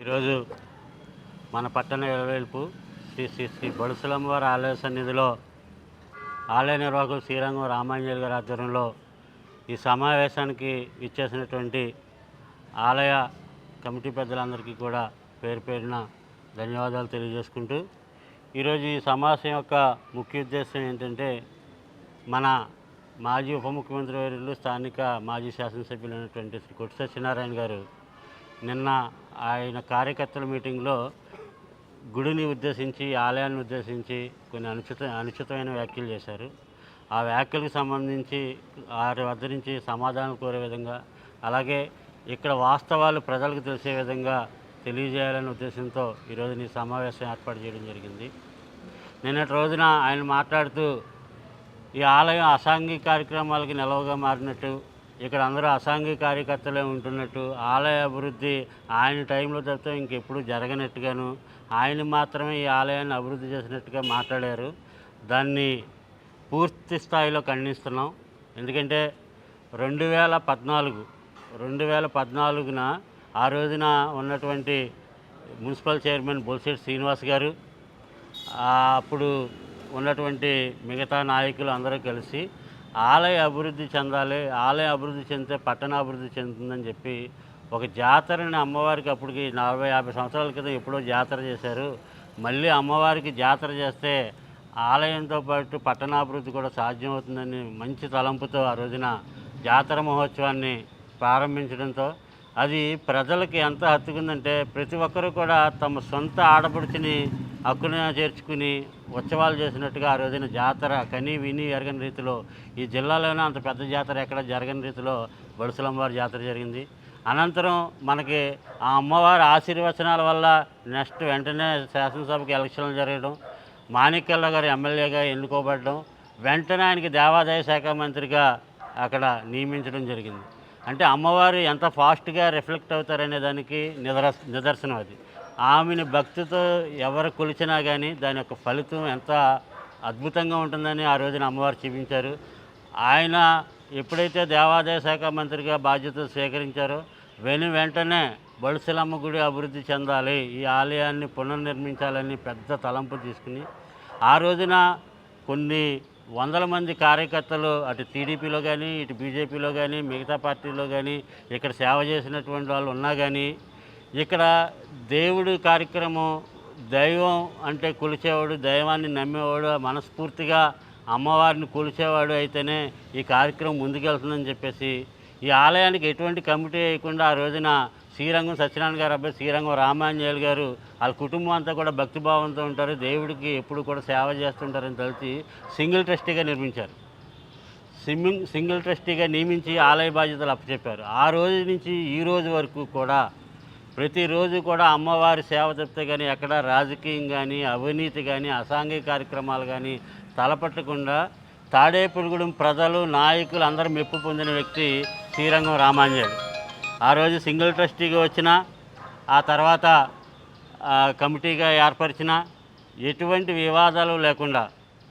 ఈరోజు మన పట్టణ ఎలవేల్పు శ్రీ శ్రీ శ్రీ బడుసులమ్మవారి ఆలయ సన్నిధిలో ఆలయ నిర్వాహకులు శ్రీరంగం రామాంజలి గారి ఆధ్వర్యంలో ఈ సమావేశానికి ఇచ్చేసినటువంటి ఆలయ కమిటీ పెద్దలందరికీ కూడా పేరు పేరున ధన్యవాదాలు తెలియజేసుకుంటూ ఈరోజు ఈ సమావేశం యొక్క ముఖ్య ఉద్దేశం ఏంటంటే మన మాజీ ఉప ముఖ్యమంత్రి వర్యులు స్థానిక మాజీ శాసనసభ్యులైనటువంటి శ్రీ కొట్టి సత్యనారాయణ గారు నిన్న ఆయన కార్యకర్తల మీటింగ్లో గుడిని ఉద్దేశించి ఆలయాన్ని ఉద్దేశించి కొన్ని అనుచితమైన వ్యాఖ్యలు చేశారు. ఆ వ్యాఖ్యలకు సంబంధించి వారి వద్ద నుంచి సమాధానం కోరే విధంగా, అలాగే ఇక్కడ వాస్తవాలు ప్రజలకు తెలిసే విధంగా తెలియజేయాలనే ఉద్దేశంతో ఈరోజు ఈ సమావేశం ఏర్పాటు చేయడం జరిగింది. నిన్నటి రోజున ఆయన మాట్లాడుతూ ఈ ఆలయం అసాంఘిక కార్యక్రమాలకి నిలవగా మారినట్టు, ఇక్కడ అందరూ అసాంఘిక కార్యకర్తలే ఉంటున్నట్టు, ఆలయ అభివృద్ధి ఆయన టైంలో తప్పితే ఇంకెప్పుడు జరగనట్టుగాను, ఆయన మాత్రమే ఈ ఆలయాన్ని అభివృద్ధి చేసినట్టుగా మాట్లాడారు. దాన్ని పూర్తి స్థాయిలో ఖండిస్తున్నాం. ఎందుకంటే 2014న ఆ రోజున ఉన్నటువంటి మున్సిపల్ చైర్మన్ బొలిశెట్టి శ్రీనివాస్ గారు, అప్పుడు ఉన్నటువంటి మిగతా నాయకులు అందరూ కలిసి ఆలయ అభివృద్ధి చెందాలి, ఆలయ అభివృద్ధి చెందితే పట్టణాభివృద్ధి చెందుతుందని చెప్పి ఒక జాతరని అమ్మవారికి అప్పటికి 40-50 సంవత్సరాల క్రితం ఎప్పుడో జాతర చేశారు. మళ్ళీ అమ్మవారికి జాతర చేస్తే ఆలయంతో పాటు పట్టణాభివృద్ధి కూడా సాధ్యమవుతుందని మంచి తలంపుతో ఆ రోజున జాతర మహోత్సవాన్ని ప్రారంభించడంతో అది ప్రజలకి ఎంత హత్తుకుందంటే ప్రతి ఒక్కరూ కూడా తమ సొంత ఆడపడుచుని హక్కున చేర్చుకుని ఉత్సవాలు చేసినట్టుగా ఆ రోజున జాతర కని విని ఎరగని రీతిలో ఈ జిల్లాలోనే అంత పెద్ద జాతర ఎక్కడ జరగని రీతిలో బడుసులమ్మవారి జాతర జరిగింది. అనంతరం మనకి ఆ అమ్మవారి ఆశీర్వచనాల వల్ల నెక్స్ట్ వెంటనే శాసనసభకి ఎలక్షన్లు జరగడం, మాణిక్యాలరావు గారు ఎమ్మెల్యేగా ఎన్నుకోబడడం, వెంటనే ఆయనకి దేవాదాయ శాఖ మంత్రిగా అక్కడ నియమించడం జరిగింది. అంటే అమ్మవారు ఎంత ఫాస్ట్గా రిఫ్లెక్ట్ అవుతారనే దానికి నిదర్శనం అది. ఆమెను భక్తితో ఎవరు కొలిచినా కానీ దాని యొక్క ఫలితం ఎంత అద్భుతంగా ఉంటుందని ఆ రోజున అమ్మవారు చూపించారు. ఆయన ఎప్పుడైతే దేవాదాయ శాఖ మంత్రిగా బాధ్యతలు స్వీకరించారో వెంటనే బడుసులమ్మ గుడి అభివృద్ధి చెందాలి, ఈ ఆలయాన్ని పునర్నిర్మించాలని పెద్ద తలంపు తీసుకుని ఆ రోజున కొన్ని వందల మంది కార్యకర్తలు అటు టీడీపీలో కానీ ఇటు బీజేపీలో కానీ మిగతా పార్టీలో కానీ ఇక్కడ సేవ చేసినటువంటి వాళ్ళు ఉన్నా కానీ ఇక్కడ దేవుడి కార్యక్రమం, దైవం అంటే కొలిచేవాడు, దైవాన్ని నమ్మేవాడు, మనస్ఫూర్తిగా అమ్మవారిని కొలిచేవాడు అయితేనే ఈ కార్యక్రమం ముందుకెళ్తుందని చెప్పేసి ఈ ఆలయానికి ఎటువంటి కమిటీ వేయకుండా ఆ రోజున శ్రీరంగం సత్యనారాయణ గారు అబ్బాయి శ్రీరంగం రామాంజలి గారు వాళ్ళ కుటుంబం అంతా కూడా భక్తిభావంతో ఉంటారు, దేవుడికి ఎప్పుడు కూడా సేవ చేస్తుంటారని తెలిసి సింగిల్ ట్రస్టీగా నిర్మించారు. సింగిల్ ట్రస్టీగా నియమించి ఆలయ బాధ్యతలు అప్పచెప్పారు. ఆ రోజు నుంచి ఈ రోజు వరకు కూడా ప్రతిరోజు కూడా అమ్మవారి సేవ తప్పితే కానీ ఎక్కడ రాజకీయం కానీ అవినీతి కానీ అసాంఘిక కార్యక్రమాలు కానీ తలపట్టకుండా తాడేపల్లిగూడెం ప్రజలు నాయకులు అందరూ మెప్పు పొందిన వ్యక్తి శ్రీరంగం రామాంజలి. ఆ రోజు సింగిల్ ట్రస్టీగా వచ్చిన, ఆ తర్వాత కమిటీగా ఏర్పరిచిన, ఎటువంటి వివాదాలు లేకుండా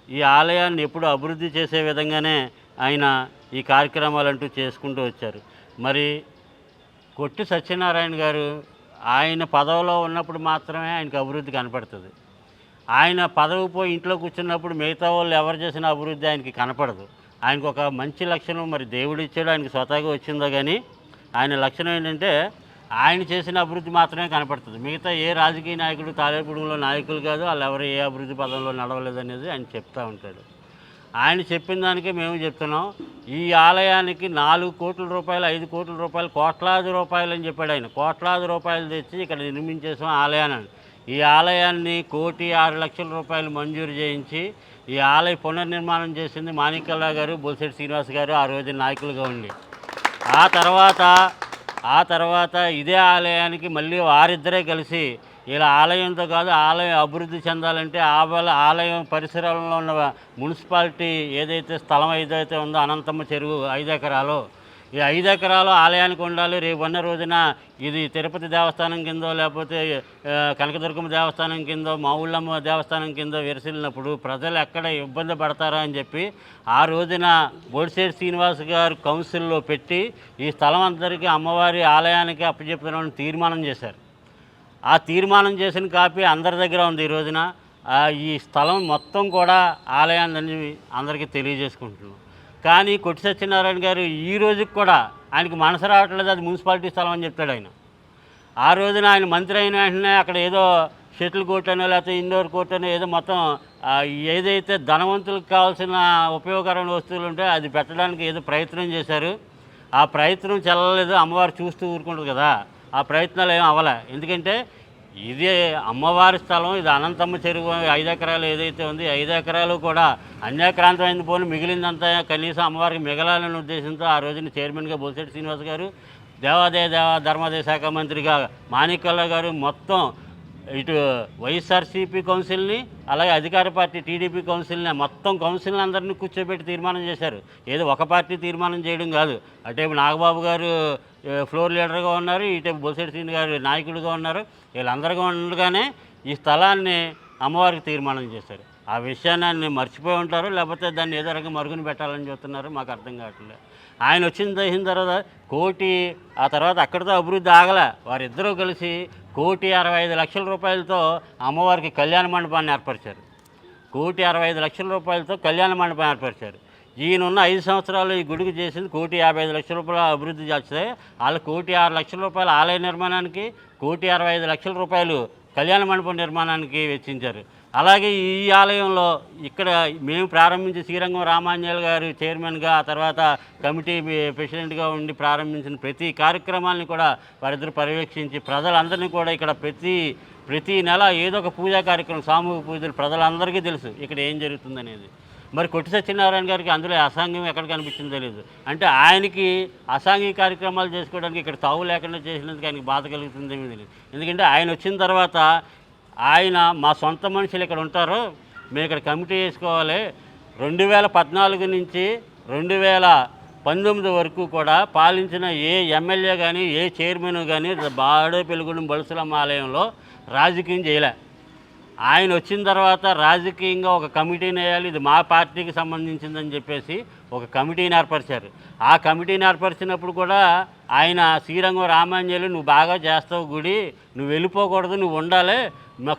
ఈ ఆలయాన్ని ఎప్పుడు అభివృద్ధి చేసే విధంగానే ఆయన ఈ కార్యక్రమాలంటూ చేసుకుంటూ వచ్చారు. మరి కొట్టి సత్యనారాయణ గారు ఆయన పదవిలో ఉన్నప్పుడు మాత్రమే ఆయనకు అభివృద్ధి కనపడుతుంది. ఆయన పదవి పోయి ఇంట్లో కూర్చున్నప్పుడు మిగతా వాళ్ళు ఎవరు చేసిన అభివృద్ధి ఆయనకి కనపడదు. ఆయనకు ఒక మంచి లక్షణం మరి దేవుడు ఇచ్చాడు, ఆయనకు స్వతహాగా వచ్చిందో కానీ ఆయన లక్షణం ఏంటంటే ఆయన చేసిన అభివృద్ధి మాత్రమే కనపడుతుంది. మిగతా ఏ రాజకీయ నాయకుడు తాడేపూడిలో నాయకులు కాదు, వాళ్ళు ఎవరు ఏ అభివృద్ధి పదంలో నడవలేదనేది ఆయన చెప్తూ ఉంటాడు. ఆయన చెప్పిన దానికే మేము చెప్తున్నాం. ఈ ఆలయానికి 4 కోట్ల రూపాయలు 5 కోట్ల రూపాయలు కోట్లాది రూపాయలు అని చెప్పాడు ఆయన. కోట్లాది రూపాయలు తెచ్చి ఇక్కడ నిర్మించేసాం ఆలయాన్ని. ఈ ఆలయాన్ని 1,06,00,000 రూపాయలు మంజూరు చేయించి ఈ ఆలయ పునర్నిర్మాణం చేసింది మాణిక్యాలరావు గారు, బొలిశెట్టి శ్రీనివాస్ గారు ఆ రోజు నాయకులుగా ఉండి, ఆ తర్వాత ఇదే ఆలయానికి మళ్ళీ వారిద్దరే కలిసి ఇలా ఆలయంతో కాదు ఆలయం అభివృద్ధి చెందాలంటే ఆలయం పరిసరాలలో ఉన్న మున్సిపాలిటీ ఏదైతే స్థలం ఏదైతే ఉందో అనంతమ్మ చెరువు 5 ఎకరాలు, ఈ 5 ఎకరాలు ఆలయానికి ఉండాలి. రేపు ఉన్న రోజున ఇది తిరుపతి దేవస్థానం కిందో లేకపోతే కనకదుర్గమ్మ దేవస్థానం కిందో మావుళ్ళమ్మ దేవస్థానం కిందో విరసిల్లినప్పుడు ప్రజలు ఎక్కడ ఇబ్బంది పడతారా అని చెప్పి ఆ రోజున బొలిశెట్టి శ్రీనివాస్ గారు కౌన్సిల్లో పెట్టి ఈ స్థలం అందరికీ అమ్మవారి ఆలయానికి అప్పచెప్తున్నామని తీర్మానం చేశారు. ఆ తీర్మానం చేసిన కాపీ అందరి దగ్గర ఉంది ఈ రోజున. ఈ స్థలం మొత్తం కూడా ఆలయాన్ని అందరికీ తెలియజేసుకుంటున్నాం. కానీ కొట్టి సత్యనారాయణ గారు ఈ రోజుకి కూడా ఆయనకి మనసు రావట్లేదు అది మున్సిపాలిటీ స్థలం అని చెప్తాడు ఆయన. ఆ రోజున ఆయన మంత్రి అయిన వెంటనే అక్కడ ఏదో షటిల్ కోర్ట్ అనో లేకపోతే ఇండోర్ కోర్ట్ అనో ఏదో మొత్తం ఏదైతే ధనవంతులకు కావాల్సిన ఉపయోగకరమైన వస్తువులు ఉంటే అది పెట్టడానికి ఏదో ప్రయత్నం చేశారు. ఆ ప్రయత్నం చెల్లలేదు. అమ్మవారు చూస్తూ ఊరుకుంటుంది కదా, ఆ ప్రయత్నాలు ఏం అవ్వలే. ఎందుకంటే ఇది అమ్మవారి స్థలం, ఇది అనంతమ్మ చెరువు 5 ఎకరాలు ఏదైతే ఉంది, 5 ఎకరాలు కూడా అన్యాక్రాంతమైన పోను మిగిలిందంతా కనీసం అమ్మవారికి మిగలాలనే ఉద్దేశంతో ఆ రోజున చైర్మన్గా బొలిశెట్టి శ్రీనివాస్ గారు, దేవాదాయ ధర్మాదాయ శాఖ మంత్రిగా మాణిక్యాలరావు గారు మొత్తం ఇటు వైఎస్ఆర్సీపీ కౌన్సిల్ని అలాగే అధికార పార్టీ టీడీపీ కౌన్సిల్ని మొత్తం కౌన్సిల్ని అందరినీ కూర్చోబెట్టి తీర్మానం చేశారు. ఏదో ఒక పార్టీ తీర్మానం చేయడం కాదు. అటేపు నాగబాబు గారు ఫ్లోర్ లీడర్గా ఉన్నారు, ఇటేపు బొలిశెట్టి శ్రీని గారు నాయకుడిగా ఉన్నారు. వీళ్ళందరిగా ఉండగానే ఈ స్థలాన్ని అమ్మవారికి తీర్మానం చేశారు. ఆ విషయాన్ని మర్చిపోయి ఉంటారు, లేకపోతే దాన్ని ఏదో రకంగా మరుగున పెట్టాలని చూస్తున్నారు, మాకు అర్థం కావట్లేదు. ఆయన వచ్చిన తర్వాత కోటి, ఆ తర్వాత అక్కడితో అభివృద్ధి ఆగలే. వారిద్దరూ కలిసి 1,65,00,000 రూపాయలతో అమ్మవారికి కళ్యాణ మండపాన్ని ఏర్పరిచారు. 1,65,00,000 రూపాయలతో కళ్యాణ మండపం ఏర్పరిచారు. ఈయనున్న 5 సంవత్సరాలు ఈ గుడికి చేసింది 1,55,00,000 రూపాయలు అభివృద్ధి చేస్తే, వాళ్ళు 1,06,00,000 రూపాయలు ఆలయ నిర్మాణానికి, 1,60,05,00,000 రూపాయలు కళ్యాణ మండపం నిర్మాణానికి వెచ్చించారు. అలాగే ఈ ఆలయంలో ఇక్కడ మేము ప్రారంభించి శ్రీరంగం రామాంజనేయులు గారు చైర్మన్గా, ఆ తర్వాత కమిటీ ప్రెసిడెంట్గా ఉండి ప్రారంభించిన ప్రతి కార్యక్రమాన్ని కూడా వారిద్దరు పర్యవేక్షించి ప్రజలందరినీ కూడా ఇక్కడ ప్రతి నెల ఏదో ఒక పూజా కార్యక్రమం, సామూహిక పూజలు ప్రజలందరికీ తెలుసు ఇక్కడ ఏం జరుగుతుందనేది. మరి కొట్టి సత్యనారాయణ గారికి అందులో అసాంఘ్యం ఎక్కడ కనిపించిందో తెలియదు. అంటే ఆయనకి అసాంఘిక కార్యక్రమాలు చేసుకోవడానికి ఇక్కడ తావు లేకుండా చేసినందుకు ఆయనకి బాధ కలుగుతుందేమీ తెలియదు. ఎందుకంటే ఆయన వచ్చిన తర్వాత ఆయన మా సొంత మనుషులు ఇక్కడ ఉంటారు, మేము ఇక్కడ కమిటీ వేసుకోవాలి. 2014 నుంచి 2019 వరకు కూడా పాలించిన ఏ ఎమ్మెల్యే కానీ ఏ చైర్మన్ కానీ బాడేపల్లిగూడెం బలుసులమ్మ ఆలయంలో రాజకీయం చేయలే. ఆయన వచ్చిన తర్వాత రాజకీయంగా ఒక కమిటీని వేయాలి, ఇది మా పార్టీకి సంబంధించిందని చెప్పేసి ఒక కమిటీని ఏర్పరిచారు. ఆ కమిటీని ఏర్పరిచినప్పుడు కూడా ఆయన శ్రీరంగం రామాంజనేయులు, నువ్వు బాగా చేస్తావు గుడి, నువ్వు వెళ్ళిపోకూడదు, నువ్వు ఉండాలి,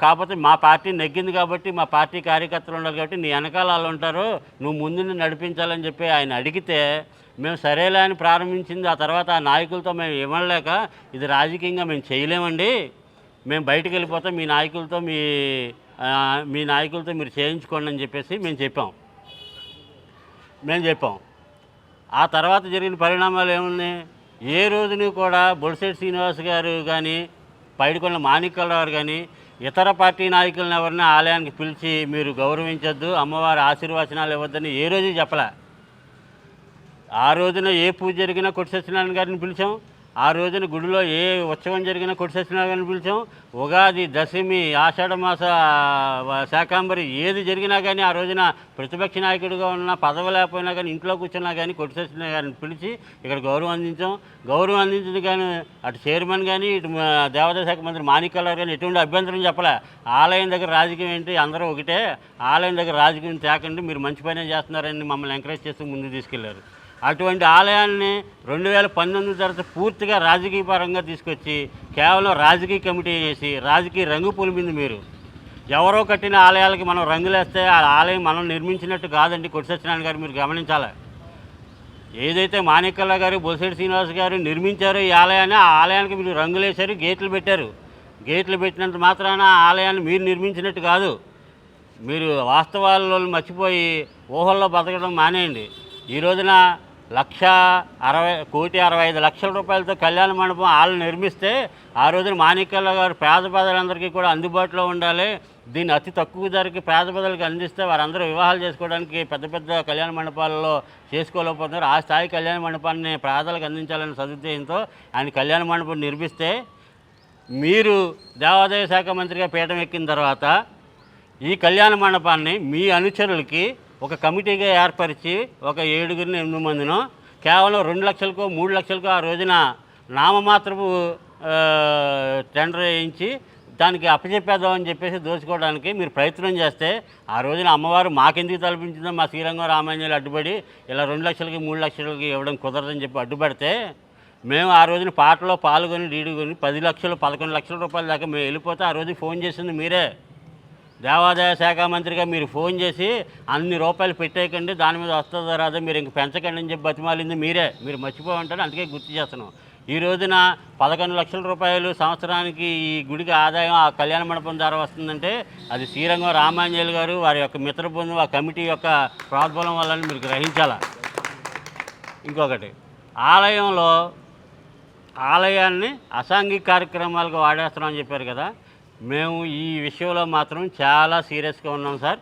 కాకపోతే మా పార్టీ నెగ్గింది కాబట్టి మా పార్టీ కార్యకర్తలు ఉండాలి కాబట్టి నీ వెనకాల వాళ్ళు ఉంటారు, నువ్వు ముందు నడిపించాలని చెప్పి ఆయన అడిగితే మేము సరేలే అని ప్రారంభించింది. ఆ తర్వాత ఆ నాయకులతో మేము ఇవ్వలేక ఇది రాజకీయంగా మేము చేయలేమండి, మేము బయటకు వెళ్ళిపోతాం, మీ నాయకులతో మీరు చేయించుకోండి అని చెప్పేసి మేము చెప్పాం. ఆ తర్వాత జరిగిన పరిణామాలు ఏమున్నాయి? ఏ రోజుని కూడా బొలిశెట్టి శ్రీనివాస్ గారు కానీ, పైడికొండల మాణిక్యాలరావు గారు కానీ ఇతర పార్టీ నాయకులను ఎవరిని ఆలయానికి పిలిచి మీరు గౌరవించొద్దు, అమ్మవారి ఆశీర్వచనాలు ఇవ్వద్దని ఏ రోజు చెప్పలే. ఆ రోజున ఏ పూజ జరిగినా కొట్టి సత్యనారాయణ గారిని పిలిచాం, ఆ రోజున గుడిలో ఏ ఉత్సవం జరిగినా కొట్టి సత్యనారాయణ గారిని పిలిచాం, ఉగాది, దశమి, ఆషాఢ మాస శాకాంబరి ఏది జరిగినా కానీ ఆ రోజున ప్రతిపక్ష నాయకుడిగా ఉన్న పదవి లేకపోయినా కానీ ఇంట్లో కూర్చున్నా కానీ కొట్టి సత్యనారాయణ గారిని పిలిచి ఇక్కడ గౌరవం అందించాం. గౌరవం అందించింది కానీ అటు చైర్మన్ కానీ ఇటు దేవాదాయ శాఖ మంత్రి మాణిక్యాలరావు కానీ ఎటువంటి అభ్యంతరం చెప్పలే. ఆలయం దగ్గర రాజకీయం ఏంటి, అందరూ ఒకటే, ఆలయం దగ్గర రాజకీయం తేకండి, మీరు మంచి పనే చేస్తున్నారని మమ్మల్ని ఎంకరేజ్ చేస్తూ ముందుకు తీసుకెళ్లారు. అటువంటి ఆలయాన్ని 2019 తర్వాత పూర్తిగా రాజకీయ పరంగా తీసుకొచ్చి కేవలం రాజకీయ కమిటీ చేసి రాజకీయ రంగు పులిమింది. మీరు ఎవరో కట్టిన ఆలయాలకి మనం రంగులేస్తే ఆ ఆలయం మనం నిర్మించినట్టు కాదండి. కొట్టి సత్యనారాయణ గారు మీరు గమనించాలి. ఏదైతే మాణిక్యాలరావు గారు, బొలిశెట్టి శ్రీనివాస్ గారు నిర్మించారో ఈ ఆలయాన్ని, ఆ ఆలయానికి మీరు రంగులేశారు, గేట్లు పెట్టారు. గేట్లు పెట్టినంత మాత్రాన ఆ ఆలయాన్ని మీరు నిర్మించినట్టు కాదు. మీరు వాస్తవాల్లో మర్చిపోయి ఊహల్లో బతకడం మానేయండి. ఈ రోజున 1,65,00,000 రూపాయలతో కళ్యాణ మండపం వాళ్ళు నిర్మిస్తే ఆ రోజున మాణిక్యాలరావు గారు పేద ప్రజలందరికీ కూడా అందుబాటులో ఉండాలి, దీన్ని అతి తక్కువ ధరకి పేద ప్రజలకు అందిస్తే వారందరూ వివాహాలు చేసుకోవడానికి పెద్ద పెద్ద కళ్యాణ మండపాలలో చేసుకోలేకపోతున్నారు, ఆ స్థాయి కళ్యాణ మండపాన్ని పేదలకు అందించాలనే సదుద్దేశంతో ఆయన కళ్యాణ మండపం నిర్మిస్తే, మీరు దేవాదాయ శాఖ మంత్రిగా పీఠం ఎక్కిన తర్వాత ఈ కళ్యాణ మండపాన్ని మీ అనుచరులకి ఒక కమిటీగా ఏర్పరిచి ఒక 7-8 మందినో కేవలం 2 లక్షలకో 3 లక్షలకో ఆ రోజున నామమాత్రపు టెండర్ వేయించి దానికి అప్పచెప్పేద్దామని చెప్పేసి దోచుకోవడానికి మీరు ప్రయత్నం చేస్తే, ఆ రోజున అమ్మవారు మాకెందుకు తలపించిందో మా శ్రీరంగం రామాంజనేయులు అడ్డుపడి ఇలా 2 లక్షలకి 3 లక్షలకి ఇవ్వడం కుదరదని చెప్పి అడ్డుపడితే మేము ఆ రోజున పాటలో పాల్గొని డీడుకొని 10 లక్షలు 11 లక్షల రూపాయల దాకా మేము వెళ్ళిపోతే ఆ రోజు ఫోన్ చేసింది మీరే. దేవాదాయ శాఖ మంత్రిగా మీరు ఫోన్ చేసి అన్ని రూపాయలు పెట్టేయకండి, దాని మీద వస్తుందో రాదో మీరు ఇంక పెంచకండి అని చెప్పి బతిమాలింది మీరే. మీరు మర్చిపోయి అందుకే గుర్తు చేస్తున్నాం. ఈ రోజున 11 లక్షల రూపాయలు సంవత్సరానికి ఈ గుడికి ఆదాయం ఆ కళ్యాణ మండపం ద్వారా వస్తుందంటే అది శ్రీరంగం రామాంజనేయులు గారు వారి యొక్క మిత్ర బృందం ఆ కమిటీ యొక్క ప్రోద్బలం వల్ల మీరు గ్రహించాలా. ఇంకొకటి, ఆలయాన్ని అసాంఘిక కార్యక్రమాలకు వాడేస్తున్నామని చెప్పారు కదా. మేము ఈ విషయంలో మాత్రం చాలా సీరియస్గా ఉన్నాం సార్.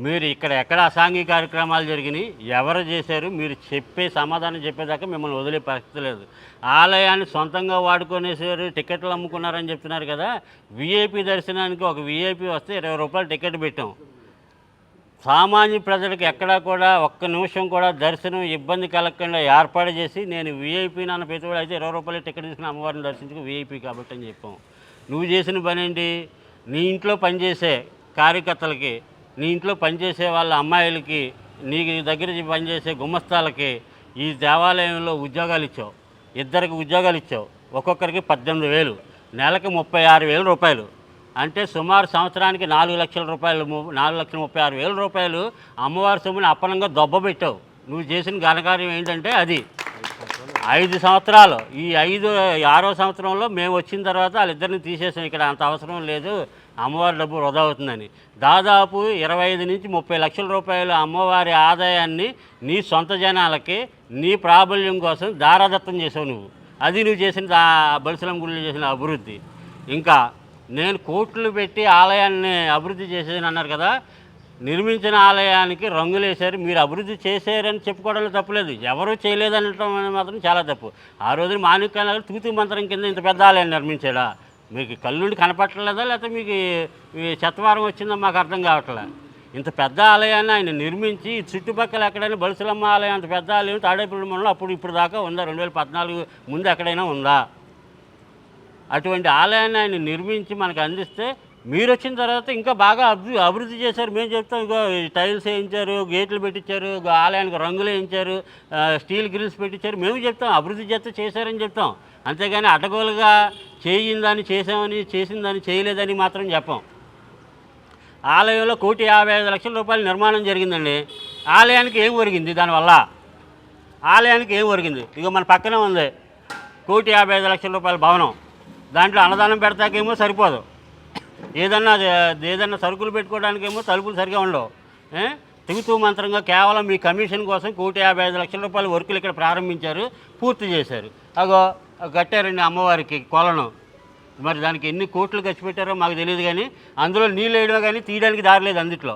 మీరు ఎక్కడ అసాంఘిక కార్యక్రమాలు జరిగినాయి, ఎవరు చేశారు, మీరు సమాధానం చెప్పేదాకా మిమ్మల్ని వదిలే పరిస్థితి లేదు. ఆలయాన్ని సొంతంగా వాడుకునేసారు, టికెట్లు అమ్ముకున్నారని చెప్తున్నారు కదా. వీఐపీ దర్శనానికి ఒక వీఐపీ వస్తే 20 రూపాయలు టికెట్ పెట్టాం. సామాన్య ప్రజలకు ఎక్కడా కూడా ఒక్క నిమిషం కూడా దర్శనం ఇబ్బంది కలగకుండా ఏర్పాటు చేసి, నేను వీఐపీ నాన్న పెట్టుబడి అయితే 20 రూపాయలు టికెట్ తీసుకుని అమ్మవారిని దర్శించుకు వీఐపీ కాబట్టి అని చెప్పాం. నువ్వు చేసిన పని ఏంటి? నీ ఇంట్లో పనిచేసే కార్యకర్తలకి, నీ ఇంట్లో పనిచేసే వాళ్ళ అమ్మాయిలకి, నీ దగ్గర పనిచేసే గుమస్తాలకి ఈ దేవాలయంలో ఉద్యోగాలు ఇచ్చావు. 2 ఉద్యోగాలు ఇచ్చావు. ఒక్కొక్కరికి 18,000, నెలకు 36,000 రూపాయలు. అంటే సుమారు సంవత్సరానికి 4 లక్షల రూపాయలు, 4,36,000 రూపాయలు అమ్మవారి సొమ్ముని అప్పనంగా దొబ్బబెట్టావు. నువ్వు చేసిన ఘనకార్యం ఏంటంటే అది 5 సంవత్సరాలు. ఈ 6వ సంవత్సరంలో మేము వచ్చిన తర్వాత వాళ్ళిద్దరిని తీసేసాం. ఇక్కడ అంత అవసరం లేదు, అమ్మవారి డబ్బు వృధా అవుతుందని. దాదాపు 25 నుంచి 30 లక్షల రూపాయలు అమ్మవారి ఆదాయాన్ని నీ సొంత జనాలకి నీ ప్రాబల్యం కోసం దారాదత్తం చేసావు నువ్వు. అది నువ్వు చేసిన బలిసలం గుళ్ళు చేసిన అభివృద్ధి. ఇంకా నేను కోట్లు పెట్టి ఆలయాన్ని అభివృద్ధి చేసేదని అన్నారు కదా. నిర్మించిన ఆలయానికి రంగులేశారు, మీరు అభివృద్ధి చేశారని చెప్పుకోవడంలో తప్పులేదు. ఎవరూ చేయలేదనటం మాత్రం చాలా తప్పు. ఆ రోజున మాణిక్యాలు తూతు మంత్రం కింద ఇంత పెద్ద ఆలయం నిర్మించాడా? మీకు కళ్ళుండి కనపట్టలేదా, లేకపోతే మీకు చెత్తవారం వచ్చిందో మాకు అర్థం కావట్లే. ఇంత పెద్ద ఆలయాన్ని ఆయన నిర్మించి చుట్టుపక్కల ఎక్కడైనా బలిసలమ్మ ఆలయం అంత పెద్ద ఆలయం తాడేపల్లి మండలం అప్పుడు ఇప్పుడు దాకా ఉందా? 2014 ముందు ఎక్కడైనా ఉందా? అటువంటి ఆలయాన్ని ఆయన నిర్మించి మనకు అందిస్తే మీరు వచ్చిన తర్వాత ఇంకా బాగా అభివృద్ధి చేశారు. మేము చెప్తాం, ఇంకో టైల్స్ వేయించారు, గేట్లు పెట్టించారు, ఆలయానికి రంగులు వేయించారు, స్టీల్ గ్రిల్స్ పెట్టించారు. మేము చెప్తాం అభివృద్ధి చేశారని చెప్తాం. అంతేగాని అడ్డగోలుగా చేయిందని చేసామని, చేసిందని చేయలేదని మాత్రం చెప్పాం. ఆలయంలో 1,55 లక్షల రూపాయల నిర్మాణం జరిగిందండి. ఆలయానికి ఏం ఒరిగింది దానివల్ల? ఆలయానికి ఏం ఒరిగింది? ఇక మన పక్కనే ఉంది 1,55 లక్షల రూపాయల భవనం. దాంట్లో అన్నదానం పెడతాకేమో సరిపోదు, ఏదన్నా సరుకులు పెట్టుకోవడానికేమో తలుపులు సరిగా ఉండవు. తిగుతూ మంత్రంగా కేవలం మీ కమిషన్ కోసం 1,55 లక్షల రూపాయల వర్కులు ఇక్కడ ప్రారంభించారు, పూర్తి చేశారు. అగో కట్టారండి అమ్మవారికి కొలను. మరి దానికి ఎన్ని కోట్లు ఖర్చు పెట్టారో మాకు తెలియదు, కానీ అందులో నీళ్ళు వేయడం కానీ తీయడానికి దారి లేదు. అందుట్లో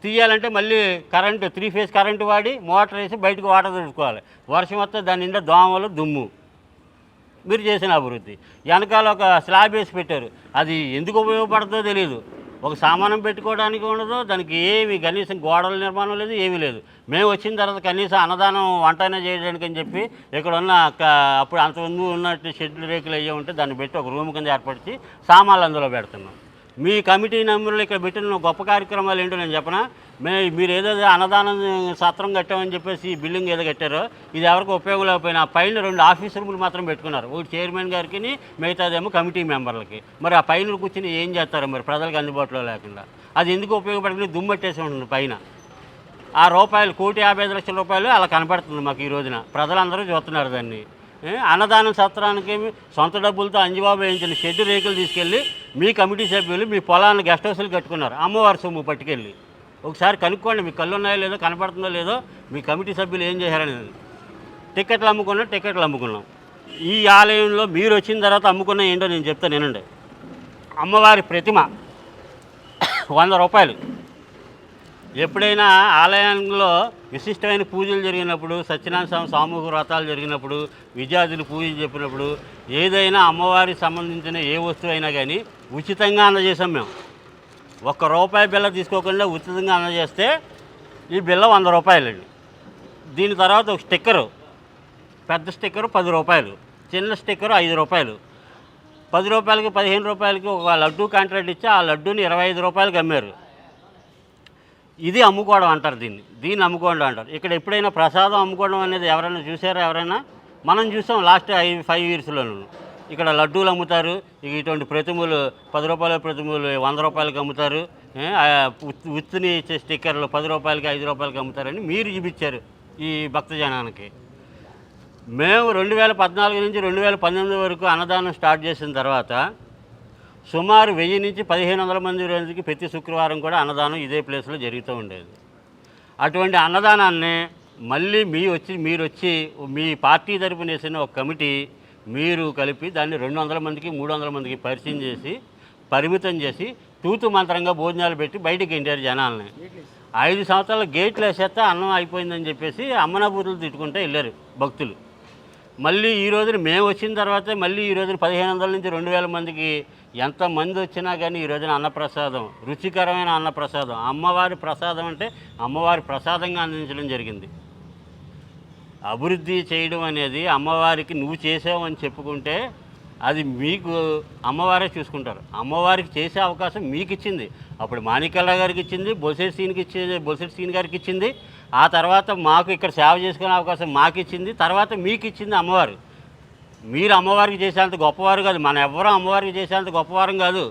తీయాలంటే మళ్ళీ కరెంటు 3 ఫేజ్ కరెంటు వాడి మోటార్ వేసి బయటకు వాటర్ తెచ్చుకోవాలి. వర్షం వస్తే దాని నిండా దోమలు దుమ్ము. మీరు చేసిన అభివృద్ధి వెనకాల ఒక స్లాబ్ వేసి పెట్టారు, అది ఎందుకు ఉపయోగపడుతుందో తెలియదు. ఒక సామానం పెట్టుకోవడానికి ఉండదు, దానికి ఏమి కనీసం గోడల నిర్మాణం లేదు, ఏమీ లేదు. మేము వచ్చిన తర్వాత కనీసం అన్నదానం వంటైనా చేయడానికి అని చెప్పి ఇక్కడ ఉన్న అప్పుడు అంతకుముందు ఉన్నట్టు షెడ్లు రేకులు అయ్యే ఉంటే దాన్ని పెట్టి ఒక రూమ్ కింద ఏర్పరిచి సామాన్లు అందులో పెడుతున్నాం. మీ కమిటీ నెంబర్లు ఇక్కడ పెట్టిన గొప్ప కార్యక్రమాలు ఏంటో నేను చెప్పనా? మీరు ఏదో అన్నదానం సత్రం కట్టామని చెప్పేసి ఈ బిల్డింగ్ ఏదో కట్టారో ఇది ఎవరికి ఉపయోగం లేకపోయినా పైన 2 ఆఫీస్ రూములు మాత్రం పెట్టుకున్నారు. ఒకటి చైర్మన్ గారికి, మిగతాదేమో కమిటీ మెంబర్లకి. మరి ఆ పైన కూర్చొని ఏం చేస్తారు మరి ప్రజలకు అందుబాటులో లేకుండా? అది ఎందుకు ఉపయోగపడుతుంది? దుమ్మెట్టేసి ఉంటుంది పైన. ఆ రూపాయలు 1,55 లక్షల రూపాయలు అలా కనపడుతుంది మాకు ఈ రోజున. ప్రజలందరూ చూస్తున్నారు దాన్ని. అన్నదానం సత్రానికి సొంత డబ్బులతో అంజిబాబు వేయించిన షెడ్డు రేకులు తీసుకెళ్ళి మీ కమిటీ సభ్యులు మీ పొలాన్ని గెస్ట్ హౌస్లు కట్టుకున్నారు అమ్మవారి సొమ్ము పట్టుకెళ్ళి. ఒకసారి కనుక్కోండి, మీకు కళ్ళు ఉన్నాయో లేదో, కనపడుతుందో లేదో, మీ కమిటీ సభ్యులు ఏం చేశారనేది. టికెట్లు అమ్ముకున్నాం. ఈ ఆలయంలో మీరు వచ్చిన తర్వాత అమ్ముకున్న ఏంటో నేను చెప్తాను వినండి. అమ్మవారి ప్రతిమ 100 రూపాయలు. ఎప్పుడైనా ఆలయంలో విశిష్టమైన పూజలు జరిగినప్పుడు, సత్యనారాయణ స్వామి సామూహిక వ్రతాలు జరిగినప్పుడు, విద్యార్థులు పూజలు చెప్పినప్పుడు, ఏదైనా అమ్మవారికి సంబంధించిన ఏ వస్తువు అయినా కానీ ఉచితంగా అందజేసాం మేము. ₹1 బిల్ల తీసుకోకుండా ఉచితంగా అందజేస్తే ఈ బిల్ల 100 రూపాయలండి. దీని తర్వాత ఒక స్టిక్కరు, పెద్ద స్టిక్కరు 10 రూపాయలు, చిన్న స్టిక్కరు 5 రూపాయలు. 10 రూపాయలకి 15 రూపాయలకి ఒక లడ్డూ కాంట్రాక్ట్ ఇచ్చి ఆ లడ్డూని 25 రూపాయలకి అమ్మారు. ఇది అమ్ముకోవడం అంటారు, దీన్ని అమ్ముకోవడం అంటారు. ఇక్కడ ఎప్పుడైనా ప్రసాదం అమ్ముకోవడం అనేది ఎవరైనా చూసారా? ఎవరైనా మనం చూసాం లాస్ట్ 5 ఇయర్స్లోనూ. ఇక్కడ లడ్డూలు అమ్ముతారు, ఇటువంటి ప్రతిమలు 10 రూపాయల ప్రతిమలు 100 రూపాయలకి అమ్ముతారు. ఉత్తిని ఇచ్చే స్టిక్కర్లు 10 రూపాయలకి 5 రూపాయలకి అమ్ముతారని మీరు చూపించారు ఈ భక్తజనానికి. మేము 2014 నుంచి 2018 వరకు అన్నదానం స్టార్ట్ చేసిన తర్వాత సుమారు 1000 నుంచి 1500 మంది రోజుకి ప్రతి శుక్రవారం కూడా అన్నదానం ఇదే ప్లేస్లో జరుగుతూ ఉండేది. అటువంటి అన్నదానాన్ని మళ్ళీ మీరు వచ్చి మీ పార్టీ తరపున వేసిన ఒక కమిటీ మీరు కలిపి దాన్ని 200 మందికి 300 మందికి పరిచయం చేసి పరిమితం చేసి తూతు మంత్రంగా భోజనాలు పెట్టి బయటికి ఎంటారు జనాల్ని. 5 సంవత్సరాల గేట్లు వేసేస్తే అన్నం అయిపోయిందని చెప్పేసి అమ్మనాబూతులు తిట్టుకుంటూ వెళ్ళారు భక్తులు. మళ్ళీ ఈ రోజున మేము వచ్చిన తర్వాత మళ్ళీ ఈ రోజున 1500 నుంచి 2000 మందికి ఎంతమంది వచ్చినా కానీ ఈ రోజున అన్నప్రసాదం, రుచికరమైన అన్నప్రసాదం, అమ్మవారి ప్రసాదం అంటే అమ్మవారి ప్రసాదంగా అందించడం జరిగింది. అభివృద్ధి చేయడం అనేది అమ్మవారికి నువ్వు చేసావు అని చెప్పుకుంటే అది మీకు అమ్మవారే చూసుకుంటారు. అమ్మవారికి చేసే అవకాశం మీకు ఇచ్చింది. అప్పుడు మాణిక్యాలరావు గారికి ఇచ్చింది, బొలిశెట్టి సీన్ గారికి ఇచ్చింది. ఆ తర్వాత మాకు ఇక్కడ సేవ చేసుకునే అవకాశం మాకు ఇచ్చింది. తర్వాత మీకు ఇచ్చింది అమ్మవారు. మీరు అమ్మవారికి చేసేంత గొప్పవారు కాదు, మనం ఎవ్వరూ అమ్మవారికి చేసేంత గొప్పవారం కాదు.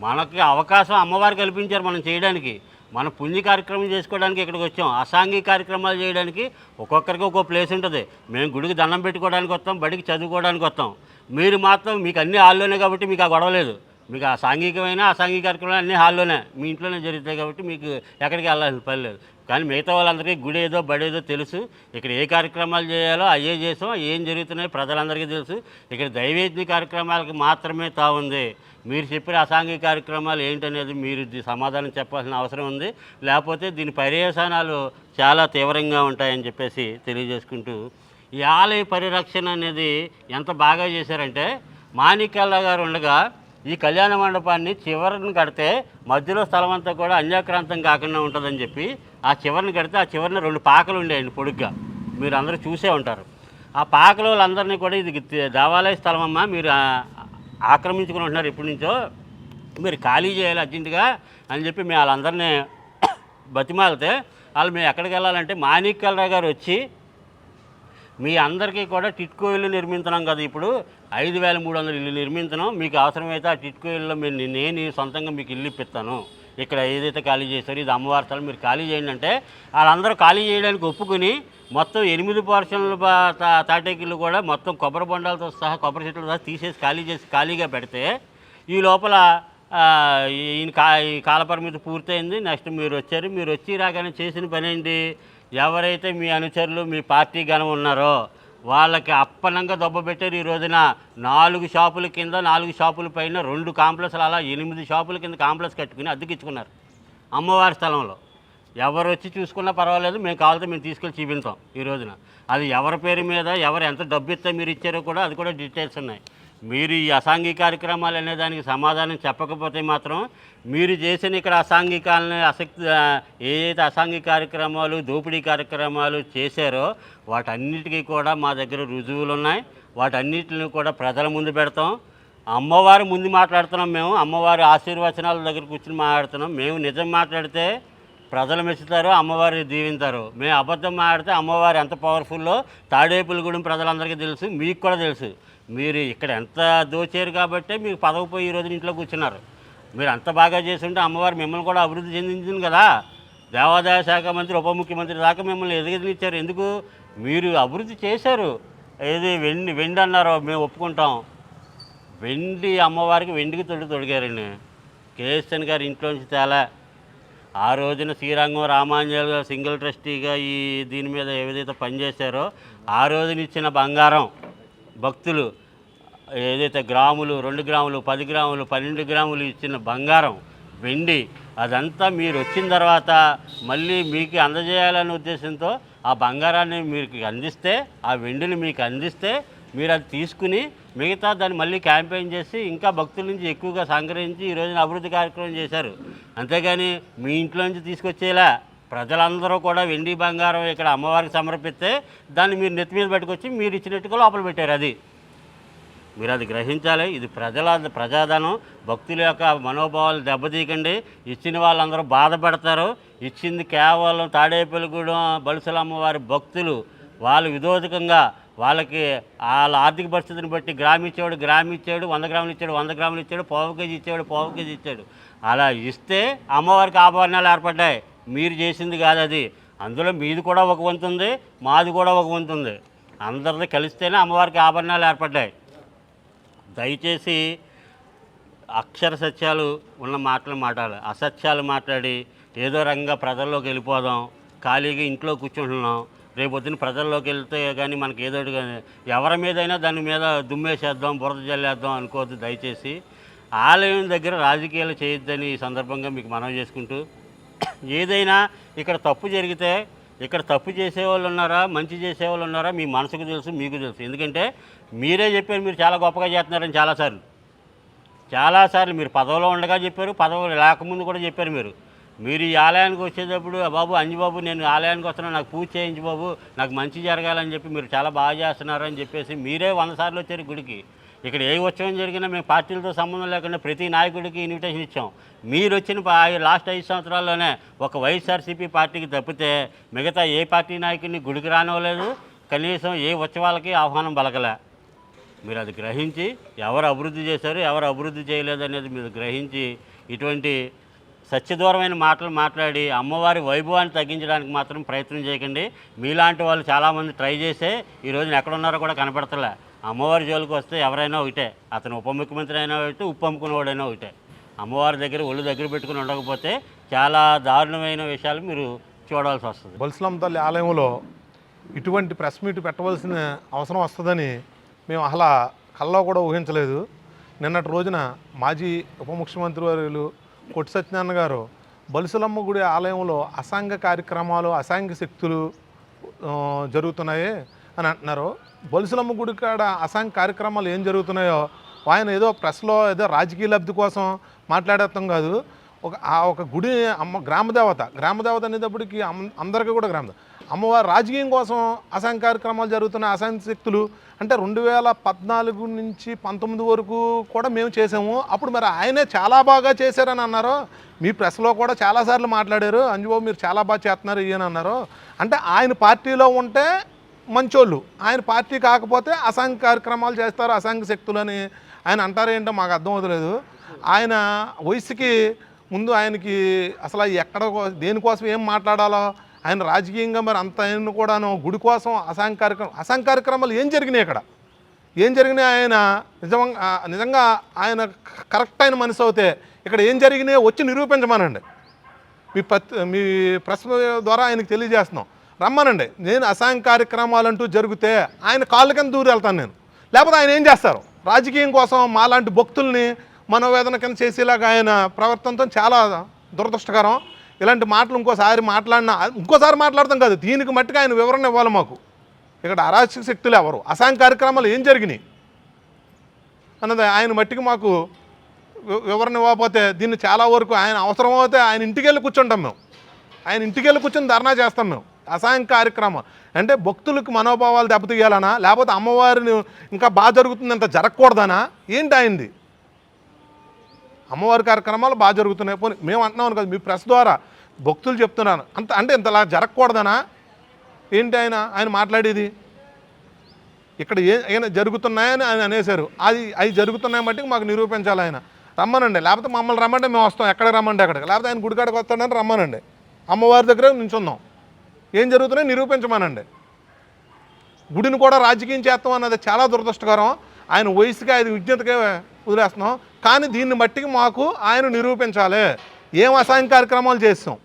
మనకి అవకాశం అమ్మవారు కల్పించారు మనం చేయడానికి. మన పుణ్య కార్యక్రమం చేసుకోవడానికి ఇక్కడికి వచ్చాం. అసాంఘిక కార్యక్రమాలు చేయడానికి ఒక్కొక్కరికి ఒక్కో ప్లేస్ ఉంటుంది. మేము గుడికి దండం పెట్టుకోవడానికి వస్తాం, బడికి చదువుకోవడానికి వస్తాం. మీరు మాత్రం మీకు అన్ని హాల్లోనే కాబట్టి మీకు ఆ గొడవ లేదు. మీకు ఆ సాంఘికమైన అసాంఘిక కార్యక్రమాలు అన్నీ హాల్లోనే మీ ఇంట్లోనే జరుగుతాయి కాబట్టి మీకు ఎక్కడికి వెళ్ళాల్సిన పని లేదు. కానీ మిగతా వాళ్ళందరికీ గుడి ఏదో బడేదో తెలుసు. ఇక్కడ ఏ కార్యక్రమాలు చేయాలో అయ్యే చేసాం, ఏం జరుగుతున్నాయో ప్రజలందరికీ తెలుసు. ఇక్కడ దైవేజ్ఞ కార్యక్రమాలకు మాత్రమే తావుంది. మీరు చెప్పిన అసాంఘిక కార్యక్రమాలు ఏంటనేది మీరు సమాధానం చెప్పాల్సిన అవసరం ఉంది. లేకపోతే దీని పర్యవసానాలు చాలా తీవ్రంగా ఉంటాయని చెప్పేసి తెలియజేసుకుంటూ, ఈ ఆలయ పరిరక్షణ అనేది ఎంత బాగా చేశారంటే మాణిక్యాలరావు గారు ఉండగా ఈ కళ్యాణ మండపాన్ని చివరిని కడితే మధ్యలో స్థలం అంతా కూడా అన్యాక్రాంతం కాకుండా ఉంటుందని చెప్పి ఆ చివరిని కడితే ఆ చివరిని 2 పాకలు ఉండేయండి పొడుగ్గా. మీరు అందరూ చూసే ఉంటారు. ఆ పాకల వాళ్ళందరినీ కూడా ఇది దేవాలయ స్థలం అమ్మా, మీరు ఆక్రమించుకుని ఉంటున్నారు ఎప్పటి నుంచో, మీరు ఖాళీ చేయాలి అర్జెంటుగా అని చెప్పి మేము వాళ్ళందరినీ బతిమాలితే వాళ్ళు మేము ఎక్కడికి వెళ్ళాలంటే మాణిక్యాలరావు గారు వచ్చి మీ అందరికీ కూడా టిట్కో ఇల్లు నిర్మించున్నాం కదా, ఇప్పుడు 5300 ఇల్లు నిర్మించడం, మీకు అవసరమైతే ఆ టిట్కో ఇల్లులో నేను సొంతంగా మీకు ఇల్లు ఇప్పిస్తాను, ఇక్కడ ఏదైతే ఖాళీ చేస్తారో ఇది అమ్మవారి స్థలం మీరు ఖాళీ చేయండి అంటే వాళ్ళందరూ ఖాళీ చేయడానికి ఒప్పుకొని మొత్తం 8 పోర్షన్లు తాటేకిళ్ళు కూడా మొత్తం కొబ్బరి బొండాలతో సహా కొబ్బరి చెట్లతో సహా తీసేసి ఖాళీగా పెడితే ఈ లోపల ఈ కాలపరిమితి పూర్తయింది. నెక్స్ట్ మీరు వచ్చారు. మీరు వచ్చి రాగానే చేసిన పని ఏంటి, ఎవరైతే మీ అనుచరులు మీ పార్టీ గణం ఉన్నారో వాళ్ళకి అప్పనంగా దొబ్బబెట్టారు. ఈ రోజున 4 షాపుల కింద 4 షాపుల పైన 2 కాంప్లెక్స్లు అలా 8 షాపుల కింద కాంప్లెక్స్ కట్టుకుని అద్దెకిచ్చుకున్నారు అమ్మవారి స్థలంలో. ఎవరు వచ్చి చూసుకున్నా పర్వాలేదు, మేము కావాలంటే మేము తీసుకెళ్ళి చూపించాం. ఈ రోజున అది ఎవరి పేరు మీద ఎవరు ఎంత డబ్బు ఇస్తే మీరు ఇచ్చారో కూడా అది కూడా డీటెయిల్స్ ఉన్నాయి. మీరు ఈ అసాంఘిక కార్యక్రమాలు అనే దానికి సమాధానం చెప్పకపోతే మాత్రం మీరు చేసిన ఇక్కడ అసాంఘికాలని ఏదైతే అసాంఘిక కార్యక్రమాలు దోపిడీ కార్యక్రమాలు చేశారో వాటన్నిటికీ కూడా మా దగ్గర రుజువులు ఉన్నాయి. వాటన్నిటిని కూడా ప్రజల ముందు పెడతాం. అమ్మవారి ముందు మాట్లాడుతున్నాం. మేము అమ్మవారి ఆశీర్వచనాల దగ్గర కూర్చుని మాట్లాడుతున్నాం. మేము నిజం మాట్లాడితే ప్రజలు మెచ్చుతారు, అమ్మవారి దీవింతారు. మేము అబద్ధం మాట్లాడితే అమ్మవారు ఎంత పవర్ఫుల్లో తాడేపల్లిగూడెం ప్రజలందరికీ తెలుసు, మీకు కూడా తెలుసు. మీరు ఇక్కడ ఎంత దోచారు కాబట్టే మీకు పదవి పోయి ఈ రోజున ఇంట్లో కూర్చున్నారు. మీరు అంత బాగా చేస్తుంటే అమ్మవారు మిమ్మల్ని కూడా అభివృద్ధి చెందించింది కదా. దేవాదాయ శాఖ మంత్రి ఉప ముఖ్యమంత్రి దాకా మిమ్మల్ని ఎదిగించారు. ఎందుకు? మీరు అభివృద్ధి చేశారు. ఏది వెండి అన్నారో మేము ఒప్పుకుంటాం. వెండి అమ్మవారికి వెండికి తొడిగారండి. కేఎస్ఎన్ గారి ఇంట్లోంచి తేలా. ఆ రోజున శ్రీరంగం రామాంజల్ గారు సింగిల్ ట్రస్టీగా ఈ దీని మీద ఏదైతే పనిచేశారో ఆ రోజున ఇచ్చిన బంగారం భక్తులు ఏదైతే గ్రాములు 2 గ్రాములు 10 గ్రాములు 12 గ్రాములు ఇచ్చిన బంగారం వెండి అదంతా మీరు వచ్చిన తర్వాత మళ్ళీ మీకు అందజేయాలనే ఉద్దేశంతో ఆ బంగారాన్ని మీకు అందిస్తే, ఆ వెండిని మీకు అందిస్తే మీరు అది తీసుకుని మిగతా దాన్ని మళ్ళీ క్యాంపెయిన్ చేసి ఇంకా భక్తుల నుంచి ఎక్కువగా సంగ్రహించి ఈ రోజున అభివృద్ధి కార్యక్రమం చేశారు. అంతేగాని మీ ఇంట్లో నుంచి తీసుకొచ్చేలా ప్రజలందరూ కూడా వెండి బంగారం ఇక్కడ అమ్మవారికి సమర్పిస్తే దాన్ని మీరు నెత్తి మీద పెట్టుకొచ్చి మీరు ఇచ్చినట్టుగా లోపల పెట్టారు. అది మీరు అది గ్రహించాలి. ఇది ప్రజాధనం. భక్తుల యొక్క మనోభావాలు దెబ్బతీయకండి. ఇచ్చిన వాళ్ళందరూ బాధపడతారు. ఇచ్చింది కేవలం తాడేపల్లిగూడెం బలుసలమ్మ వారి భక్తులు. వాళ్ళు విధోదకంగా వాళ్ళకి వాళ్ళ ఆర్థిక పరిస్థితిని బట్టి గ్రామ్ ఇచ్చేవాడు గ్రామ్ ఇచ్చాడు, 100 గ్రాములు ఇచ్చాడు 100 గ్రాములు ఇచ్చాడు, పావు కేజీ ఇచ్చేవాడు పావు కేజీ ఇచ్చాడు. అలా ఇస్తే అమ్మవారికి ఆభరణాలు ఏర్పడ్డాయి. మీరు చేసింది కాదు అది. అందులో మీది కూడా ఒక వంతు ఉంది, మాది కూడా ఒక వంతు ఉంది. అందరిది కలిస్తేనే అమ్మవారికి ఆభరణాలు ఏర్పడ్డాయి. దయచేసి అక్షర సత్యాలు ఉన్న మాటలు మాట్లాడాలి. అసత్యాలు మాట్లాడి ఏదో రకంగా ప్రజల్లోకి వెళ్ళిపోదాం, ఖాళీగా ఇంట్లో కూర్చుంటున్నాం, రేపొద్దున ప్రజల్లోకి వెళ్తే కానీ మనకి ఏదో కానీ ఎవరి మీదైనా దాని మీద దుమ్మేసేద్దాం, బురద జల్లేద్దాం అనుకోవద్దు. దయచేసి ఆలయం దగ్గర రాజకీయాలు చేయొద్దని ఈ సందర్భంగా మీకు మనవి చేసుకుంటూ, ఏదైనా ఇక్కడ తప్పు జరిగితే ఇక్కడ తప్పు చేసేవాళ్ళు ఉన్నారా, మంచి చేసేవాళ్ళు ఉన్నారా, మీ మనసుకు తెలుసు, మీకు తెలుసు. ఎందుకంటే మీరే చెప్పారు మీరు చాలా గొప్పగా చేస్తున్నారని చాలాసార్లు మీరు పదవిలో ఉండగా చెప్పారు, పదవి లేకముందు కూడా చెప్పారు. మీరు ఈ ఆలయానికి వచ్చేటప్పుడు బాబు అంజిబాబు నేను ఆలయానికి వస్తున్నాను, నాకు పూజ చేయించు బాబు, నాకు మంచి జరగాలని చెప్పి మీరు చాలా బాగా చేస్తున్నారని చెప్పేసి మీరే 100 సార్లు వచ్చారు గుడికి. ఇక్కడ ఏ ఉత్సవం జరిగినా మేము పార్టీలతో సంబంధం లేకుండా ప్రతి నాయకుడికి ఇన్విటేషన్ ఇచ్చాం. మీరు వచ్చిన లాస్ట్ 5 సంవత్సరాల్లోనే ఒక వైఎస్ఆర్సీపీ పార్టీకి తప్పితే మిగతా ఏ పార్టీ నాయకుడిని గుడికి రానివ్వలేదు, కనీసం ఏ ఉత్సవాలకి ఆహ్వానం పలకలే. మీరు అది గ్రహించి ఎవరు అభివృద్ధి చేశారు ఎవరు అభివృద్ధి చేయలేదు అనేది మీరు గ్రహించి ఇటువంటి సత్యదూరమైన మాటలు మాట్లాడి అమ్మవారి వైభవాన్ని తగ్గించడానికి మాత్రం ప్రయత్నం చేయకండి. మీలాంటి వాళ్ళు చాలామంది ట్రై చేసే ఈ రోజున ఎక్కడున్నారో కూడా కనపడతలే. అమ్మవారి జోలికి వస్తే ఎవరైనా ఒకటే, అతను ఉప ముఖ్యమంత్రి అయినా ఒకటి, ఉప్పు అమ్ముకునేవాడైనా ఒకటే. అమ్మవారి దగ్గర ఒళ్ళు దగ్గర పెట్టుకుని ఉండకపోతే చాలా దారుణమైన విషయాలు మీరు చూడాల్సి వస్తుంది. బొల్సులమ్మ తల్లి ఆలయంలో ఇటువంటి ప్రెస్ మీట్ పెట్టవలసిన అవసరం వస్తుందని మేము అసలు కల్లో కూడా ఊహించలేదు. నిన్నటి రోజున మాజీ ఉప ముఖ్యమంత్రి వర్యులు కొట్టి సత్యనారాయణ గారు బొల్సులమ్మ గుడి ఆలయంలో అసాంఘ కార్యక్రమాలు, అసాంఘిక శక్తులు జరుగుతున్నాయి అని అంటున్నారు. బొల్సులమ్మ గుడి కాడ అసాంఘిక కార్యక్రమాలు ఏం జరుగుతున్నాయో ఆయన ఏదో ప్రెస్లో ఏదో రాజకీయ లబ్ధి కోసం మాట్లాడటం కాదు. ఒక గుడి గ్రామదేవత అనేటప్పటికి అందరికీ కూడా అమ్మవారి రాజకీయం కోసం అసాంఘిక కార్యక్రమాలు జరుగుతున్న అసాంఘిక శక్తులు అంటే 2014 నుంచి 19 వరకు కూడా మేము చేసాము. అప్పుడు మరి ఆయనే చాలా బాగా చేశారని అన్నారు. మీ ప్రెస్లో కూడా చాలాసార్లు మాట్లాడారు, అంజుబాబు మీరు చాలా బాగా చేస్తున్నారు ఇయని అన్నారు. అంటే ఆయన పార్టీలో ఉంటే మంచోళ్ళు, ఆయన పార్టీ కాకపోతే అసాంఘిక కార్యక్రమాలు చేస్తారు అసాంఘిక శక్తులు అని ఆయన అంటారేంటో మాకు అర్థం అవుతలేదు. ఆయన వయసుకి ముందు ఆయనకి అసలు ఎక్కడ దేనికోసం ఏం మాట్లాడాలో ఆయన రాజకీయంగా మరి అంత ఆయన కూడాను గుడి కోసం అసాంఘిక కార్యక్రమాలు ఏం జరిగినాయి, ఇక్కడ ఏం జరిగినాయి, ఆయన నిజంగా ఆయన కరెక్ట్ అయిన మనిషి అవుతే ఇక్కడ ఏం జరిగినాయో వచ్చి నిరూపించమనండి. మీ ప్రెస్ ద్వారా ఆయనకు తెలియజేస్తున్నాం, రమ్మనండి. నేను అసాంఘిక కార్యక్రమాలు అంటూ జరిగితే ఆయన కాళ్ళ కింద దూరి వెళ్తాను నేను. లేకపోతే ఆయన ఏం చేస్తారు, రాజకీయం కోసం మాలాంటి భక్తుల్ని మనోవేదన కింద చేసేలాగా ఆయన ప్రవర్తనతో చాలా దురదృష్టకరం. ఇలాంటి మాటలు ఇంకోసారి మాట్లాడతాం కాదు, దీనికి మట్టుకు ఆయన వివరణ ఇవ్వాలి మాకు. ఇక్కడ అరాచక శక్తులు ఎవరు, అసాంఘిక కార్యక్రమాలు ఏం జరిగినాయి అన్నది ఆయన మట్టికి మాకు వివరణ ఇవ్వకపోతే దీన్ని చాలా వరకు ఆయన అవసరమైతే ఆయన ఇంటికి వెళ్ళి కూర్చుంటాం మేము. ఆయన ఇంటికి వెళ్ళి కూర్చొని ధర్నా చేస్తాం మేము. అసాంఘిక కార్యక్రమం అంటే భక్తులకు మనోభావాలు దెబ్బతీయాలనా, లేకపోతే అమ్మవారిని ఇంకా బాగా జరుగుతుంది అంత జరగకూడదనా, ఏంటి అయింది? అమ్మవారి కార్యక్రమాలు బాగా జరుగుతున్నాయి, పోనీ మేము అంటున్నాం కదా, మీ ప్రెస్ ద్వారా భక్తులు చెప్తున్నాను అంటే ఇంతలా జరగకూడదనా ఏంటి ఆయన మాట్లాడేది? ఇక్కడ ఏమైనా జరుగుతున్నాయని ఆయన అనేశారు, అవి జరుగుతున్నాయి మట్టికి మాకు నిరూపించాలి. ఆయన రమ్మనండి, లేకపోతే మమ్మల్ని రమ్మంటే మేము వస్తాం, ఎక్కడికి రమ్మంటే అక్కడికి, లేకపోతే ఆయన గుడికాడికి వస్తాడని రమ్మనండి, అమ్మవారి దగ్గర నించుందాం, ఏం జరుగుతున్నాయో నిరూపించమనండి. గుడిని కూడా రాజకీయం చేస్తాం అన్నది చాలా దురదృష్టకరం. ఆయన వయసుకి ఆయన విజ్ఞతకే వదిలేస్తున్నాం, కానీ దీన్ని బట్టికి మాకు ఆయన నిరూపించాలి. ఏం అసాంఘిక కార్యక్రమాలు చేస్తాం,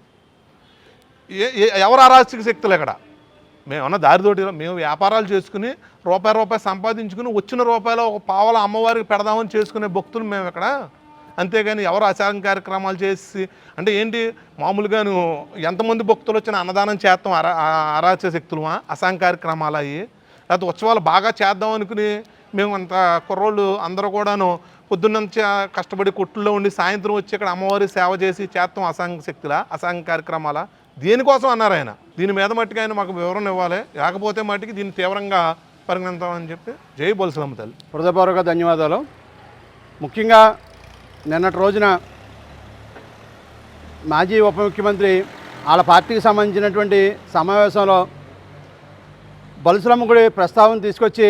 ఎవరు అరాచక శక్తులు ఇక్కడ? మేమన్నా దారితోటి మేము వ్యాపారాలు చేసుకుని రూపాయి సంపాదించుకుని వచ్చిన రూపాయలు ఒక పావల అమ్మవారికి పెడదామని చేసుకునే భక్తులు మేము ఇక్కడ. అంతేగాని ఎవరు అసాంఘిక కార్యక్రమాలు చేసి అంటే ఏంటి, మామూలుగాను ఎంతమంది భక్తులు వచ్చినా అన్నదానం చేస్తాం అరాచక శక్తులమా? అసాంఘిక కార్యక్రమాలు అయ్యి లేకపోతే ఉత్సవాలు బాగా చేద్దాం అనుకుని మేము అంత కుర్రోళ్ళు అందరూ కూడాను పొద్దున్నంచి కష్టపడి కొట్టుల్లో ఉండి సాయంత్రం వచ్చి ఇక్కడ అమ్మవారి సేవ చేసి చేస్తాం అసాంఘిక శక్తులా, అసాంఘిక కార్యక్రమాలా? దేనికోసం అన్నారు ఆయన? దీని మీద మట్టికి ఆయన మాకు వివరణ ఇవ్వాలి, లేకపోతే మట్టికి దీన్ని తీవ్రంగా పరిగణిస్తామని చెప్పి. జై బొల్సులమ్మ తల్లి. హృదయపూర్వక ధన్యవాదాలు. ముఖ్యంగా నిన్నటి రోజున మాజీ ఉప ముఖ్యమంత్రి వాళ్ళ పార్టీకి సంబంధించినటువంటి సమావేశంలో బలుసులమ్మ గుడి ప్రస్తావన తీసుకొచ్చి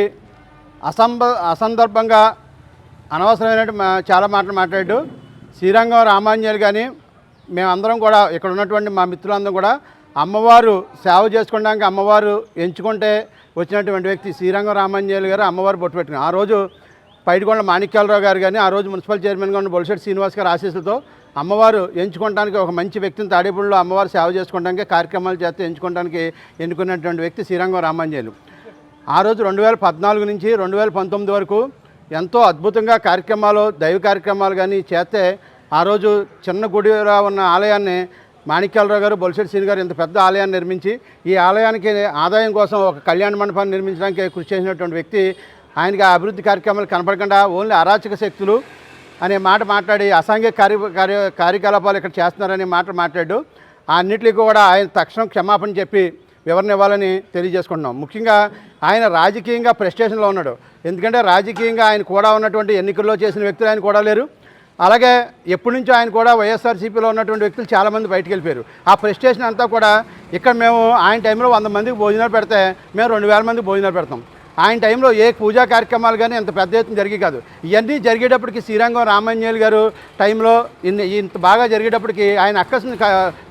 అసందర్భంగా అనవసరమైన చాలా మాటలు మాట్లాడాడు. శ్రీరంగం రామాంజనేయులు కానీ మేమందరం కూడా ఇక్కడ ఉన్నటువంటి మా మిత్రులందరం కూడా అమ్మవారు సేవ చేసుకోవడానికి అమ్మవారు ఎంచుకుంటే వచ్చినటువంటి వ్యక్తి శ్రీరంగం రామాంజనేయులు గారు అమ్మవారు బొట్టు పెట్టుకుని ఆ రోజు పైడికొండ మాణిక్యాలరావు గారు కానీ ఆ రోజు మున్సిపల్ చైర్మన్గా ఉన్న బొలిశెట్టి శ్రీనివాస్ గారు ఆశీస్సులతో అమ్మవారు ఎంచుకోవడానికి ఒక మంచి వ్యక్తిని తాడేపూడిలో అమ్మవారు సేవ చేసుకోవడానికి కార్యక్రమాలు చేస్తే ఎంచుకోవడానికి ఎన్నుకున్నటువంటి వ్యక్తి శ్రీరంగం రామాంజనేయులు. ఆ రోజు 2014 నుంచి 2019 వరకు ఎంతో అద్భుతంగా కార్యక్రమాలు దైవ కార్యక్రమాలు కానీ చేస్తే ఆ రోజు చిన్న గుడిలో ఉన్న ఆలయాన్ని మాణిక్యాలరావు గారు బొలిశెట్టి శ్రీని గారు ఇంత పెద్ద ఆలయాన్ని నిర్మించి ఈ ఆలయానికి ఆదాయం కోసం ఒక కళ్యాణ మండపాన్ని నిర్మించడానికి కృషి చేసినటువంటి వ్యక్తి. ఆయనకి ఆ అభివృద్ధి కార్యక్రమాలు కనపడకుండా ఓన్లీ అరాచక శక్తులు అనే మాట మాట్లాడి అసాంఘిక కార్యకలాపాలు ఇక్కడ చేస్తున్నారనే మాట మాట్లాడు. అన్నిటికీ కూడా ఆయన తక్షణం క్షమాపణ చెప్పి వివరణ ఇవ్వాలని తెలియజేసుకుంటున్నాం. ముఖ్యంగా ఆయన రాజకీయంగా ప్రెస్టేషన్లో ఉన్నాడు. ఎందుకంటే రాజకీయంగా ఆయన కూడా ఉన్నటువంటి ఎన్నికల్లో చేసిన వ్యక్తులు ఆయన కూడా లేరు. అలాగే ఎప్పటి నుంచో ఆయన కూడా వైఎస్ఆర్సీపీలో ఉన్నటువంటి వ్యక్తులు చాలామంది బయటికి వెళ్ళిపోయారు. ఆ ప్రెస్టేషన్ అంతా కూడా ఇక్కడ మేము ఆయన టైంలో 100 మందికి భోజనాలు పెడితే మేము 2000 మందికి భోజనాలు పెడతాం. ఆయన టైంలో ఏ పూజా కార్యక్రమాలు కానీ అంత పెద్ద ఎత్తున జరిగి కాదు. ఇవన్నీ జరిగేటప్పటికి శ్రీరంగం రామాంజనేయులు గారు టైంలో ఇంత బాగా జరిగేటప్పటికి ఆయన అక్కసుని